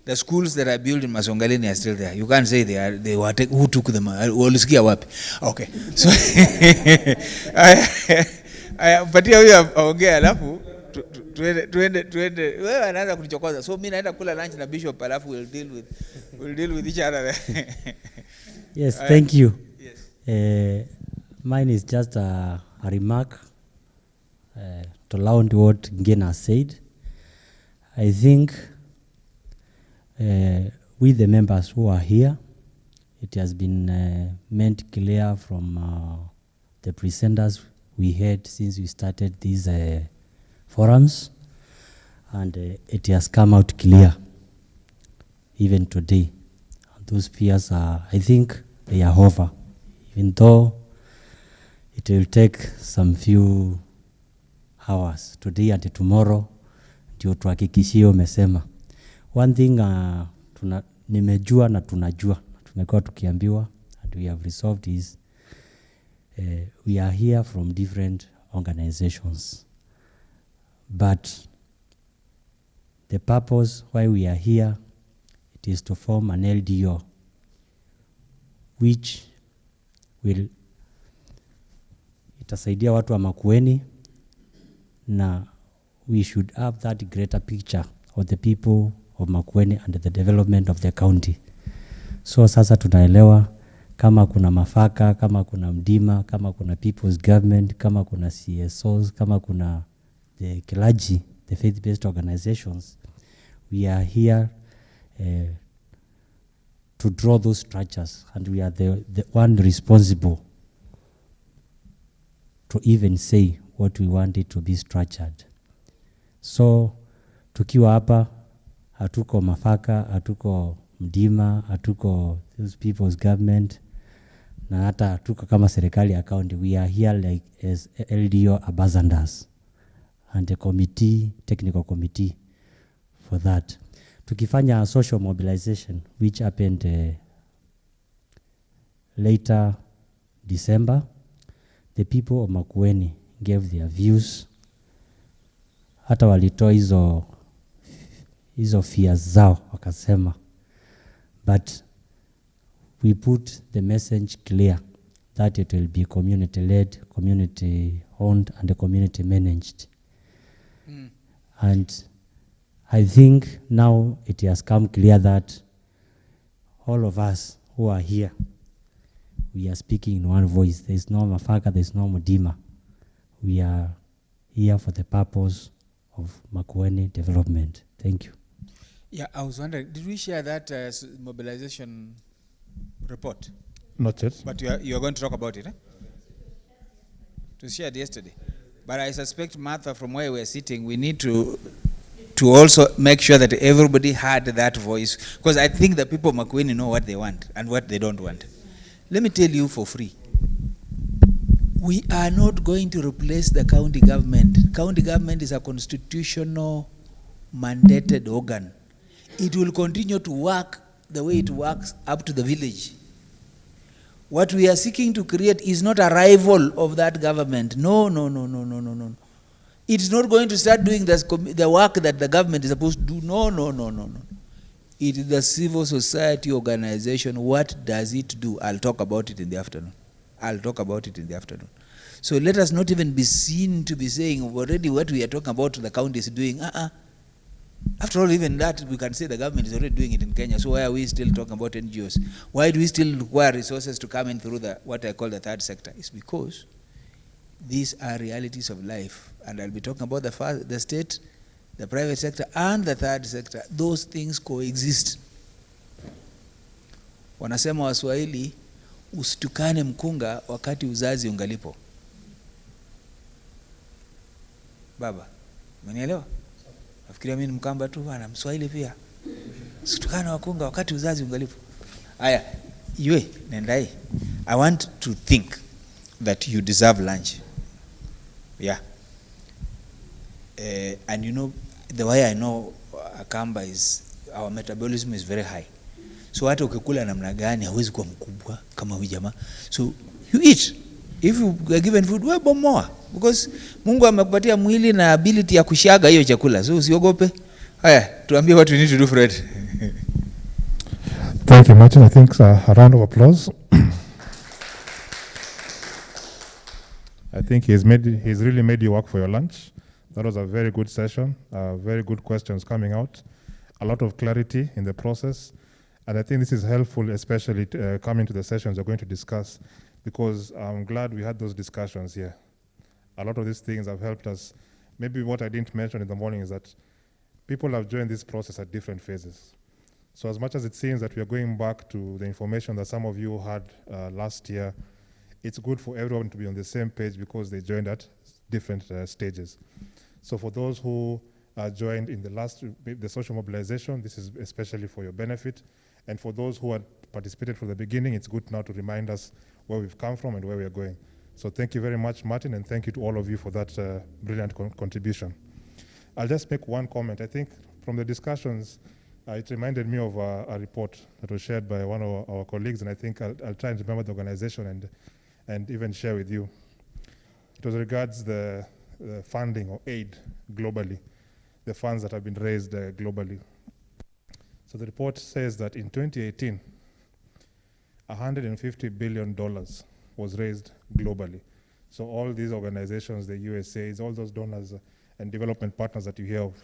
The schools that are built in Masongaleni are still there. You can't say they were who took them. Okay. So patia huyu aongea alafu tuende wewe anaanza kuchokoza. So mimi naenda kula lunch na Bishop alafu we'll deal with each other. Yes, thank you. Yes. Mine is just a remark to round what Ngena has said. I think with the members who are here, it has been made clear from the presenters we had since we started these forums, and it has come out clear even today. Those fears are, I think, they are over, even though it will take some few hours today and tomorrow ndio tuhakikishie umesema. One thing nimejua na tunajua, tumekuwa tukiambiwa and we have resolved is we are here from different organizations. But the purpose why we are here, it is to form an LDO which will itasaidia watu wa Makueni, na we should have that greater picture of the people of Makueni and the development of the county. So sasa tunaelewa kama kuna mafaka, kama kuna mdima, kama kuna people's government, kama kuna CSOs, kama kuna the clergy, the faith-based organizations, we are here to draw those structures, and we are the one responsible to even say what we want it to be structured. So tukiwa hapa, hatuko mafaka, hatuko mdima, hatuko those people's government, na hata hatuko kama serikali ya county. We are here like as LDO ambassadors and a committee, technical committee for that. Tukifanya social mobilization, which happened later December, the people of Makueni gave their views. Hata walitoa hizo fears zao wakasema. But we put the message clear that it will be community-led, community-owned, and community-managed. And I think now it has come clear that all of us who are here, we are speaking in one voice. There is no Mafaka, there is no Mudima. We are here for the purpose of Makueni development. Thank you. Yeah, I was wondering, did we share that mobilization report? Not yet. But you are going to talk about it, eh? It was shared yesterday. But I suspect, Martha, from where we are sitting, we need to also make sure that everybody had that voice. Because I think the people of Makueni know what they want and what they don't want. Let me tell you for free. We are not going to replace the county government. County government is a constitutional mandated organ. It will continue to work the way it works up to the village. What we are seeking to create is not a rival of that government. No. It's not going to start doing the work that the government is supposed to do. No. It is the civil society organization. What does it do? I'll talk about it in the afternoon. So let us not even be seen to be saying already what we are talking about the county is doing. After all, even that, we can say the government is already doing it in Kenya. So why are we still talking about NGOs? Why do we still require resources to come in through what I call the third sector? It's because these are realities of life. And I'll be talking about the state, the private sector, and the third sector. Those things coexist. Wanasema Waswahili, usitukane mkunga wakati uzazi ungalipo. Baba, umenielewa? Nafikiria mimi ni Mkamba tu bana, Mswahili pia. Usitukane wakunga wakati uzazi ungalipo. Aya, yue, nendai. I want to think that you deserve lunch. Yeah. And you know, the way I know Akamba is, our metabolism is very high. So hata ukikula namna gani hauwezi kuwa mkubwa kama huyu jamaa. So you eat. If you are given food, wewe bomoa. Because Mungu amekupatia mwili na ability ya kushaga hiyo chakula. So usiogope. Haya, tuambie what we need to do, Fred. Thank you, Martin. I think a round of applause. I think he's really made you work for your lunch. That was a very good session, very good questions coming out, a lot of clarity in the process. And I think this is helpful, especially coming to the sessions we're going to discuss, because I'm glad we had those discussions here. A lot of these things have helped us. Maybe what I didn't mention in the morning is that people have joined this process at different phases. So as much as it seems that we are going back to the information that some of you had last year, it's good for everyone to be on the same page because they joined at different stages. So for those who joined in the social mobilization, this is especially for your benefit. And for those who had participated from the beginning, it's good now to remind us where we've come from and where we are going. So thank you very much, Martin, and thank you to all of you for that brilliant contribution. I'll just make one comment. I think from the discussions, it reminded me of a report that was shared by one of our colleagues, and I think I'll try and remember the organization and even share with you. It was regards the funding or aid globally, the funds that have been raised globally. So the report says that in 2018, $150 billion was raised globally. So all these organizations, the USAID, all those donors and development partners that you hear of,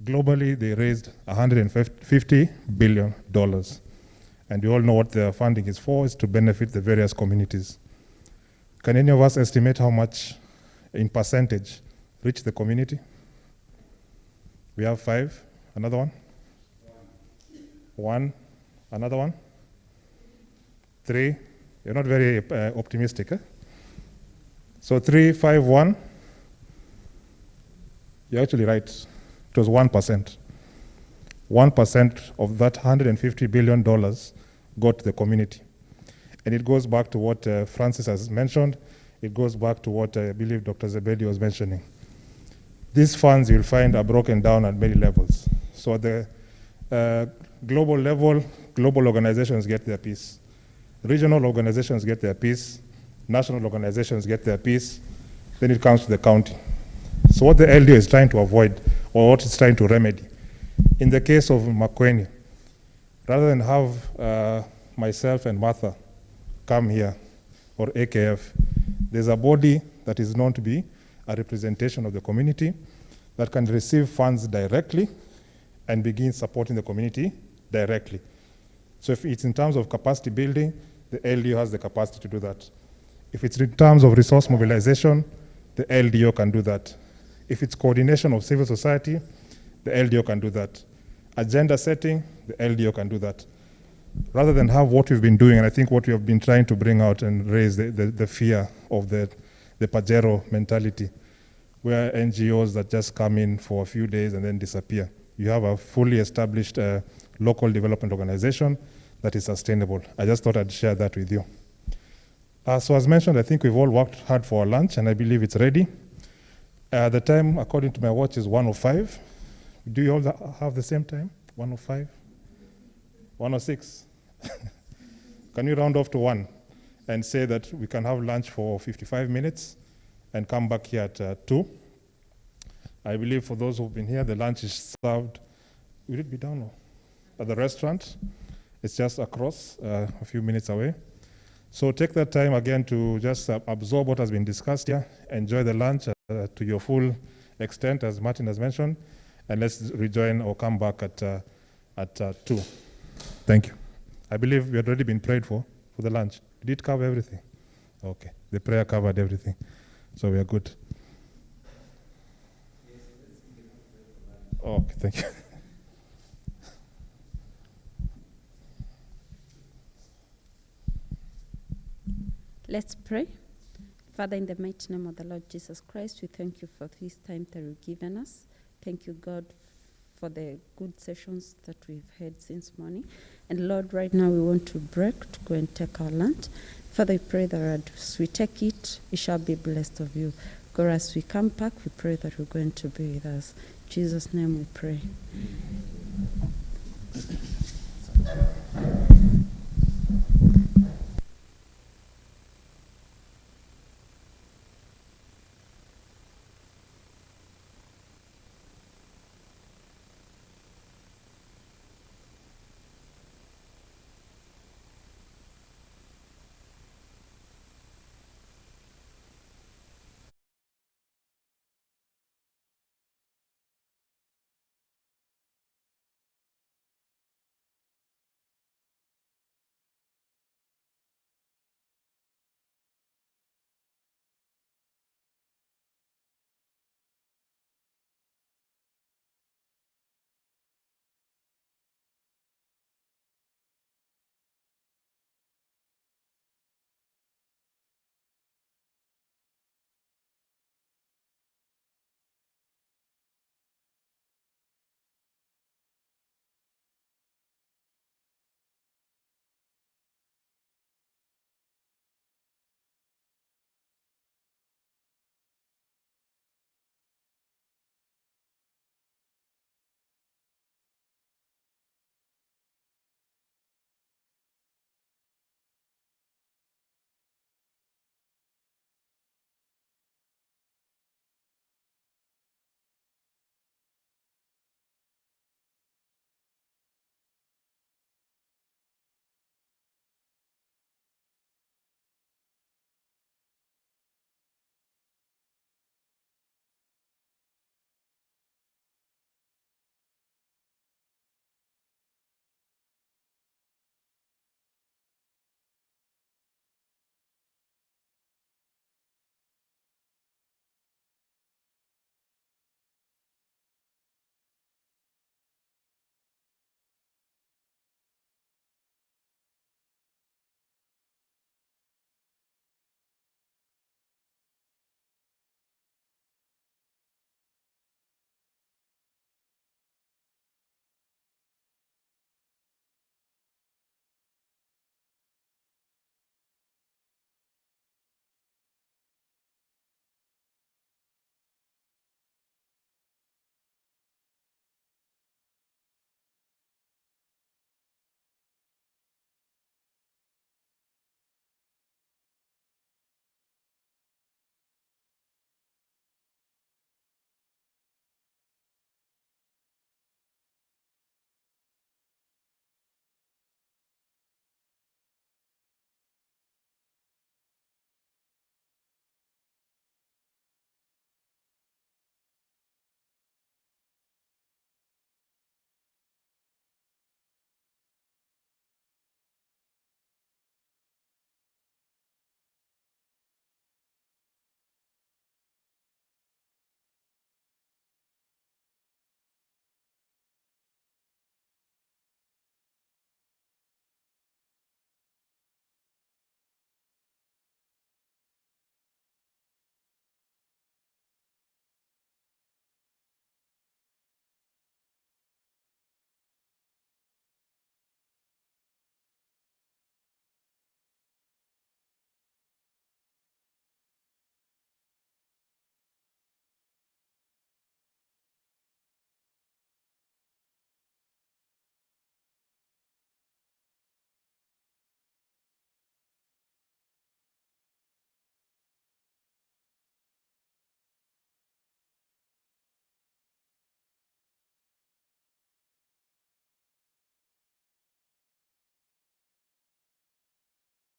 globally they raised $150 billion. And you all know what the funding is for, is to benefit the various communities. Can any of us estimate how much in percentage reach the community? We have 5. Another one? 1. Another one? 3. You're not very optimistic, eh? So 3, 5, 1. You're actually right. It was 1%. 1% of that $150 billion got to the community. And it goes back to what Francis has mentioned. It goes back to what I believe Dr. Zebedi was mentioning. These funds you'll find are broken down at many levels. So at the global level, global organizations get their piece. Regional organizations get their piece. National organizations get their piece. Then it comes to the county. So what the LDO is trying to avoid, or what it's trying to remedy, in the case of Makueni, rather than have myself and Martha come here, or AKF, there's a body that is known to be a representation of the community that can receive funds directly and begin supporting the community directly. So if it's in terms of capacity building, the LDO has the capacity to do that. If it's in terms of resource mobilization, the LDO can do that. If it's coordination of civil society, the LDO can do that. Agenda setting, the LDO can do that. Rather than have what we've been doing, and I think what we have been trying to bring out and raise the fear of the Pajero mentality, where NGOs that just come in for a few days and then disappear. You have a fully established local development organization that is sustainable. I just thought I'd share that with you. So as mentioned, I think we've all worked hard for our lunch, and I believe it's ready. The time, according to my watch, is 1:05. Do you all have the same time? 1:05? 1:06? Can you round off to 1 and say that we can have lunch for 55 minutes and come back here at 2? I believe for those who've been here, the lunch is served. Will it be down at the restaurant? It's just across, a few minutes away. So take that time again to just absorb what has been discussed here, enjoy the lunch to your full extent, as Martin has mentioned, and let's rejoin or come back at 2. Thank you. I believe we had already been prayed for the lunch. Did it cover everything? Okay, the prayer covered everything. So we are good. Okay, thank you. Let's pray. Father, in the mighty name of the Lord Jesus Christ, we thank you for this time that you've given us. Thank you, God, for the good sessions that we've had since morning. And Lord, right now we want to break to go and take our lunch. Father, we pray that as we take it, it shall be blessed of you. God, as we come back, we pray that you're going to be with us. In Jesus' name we pray.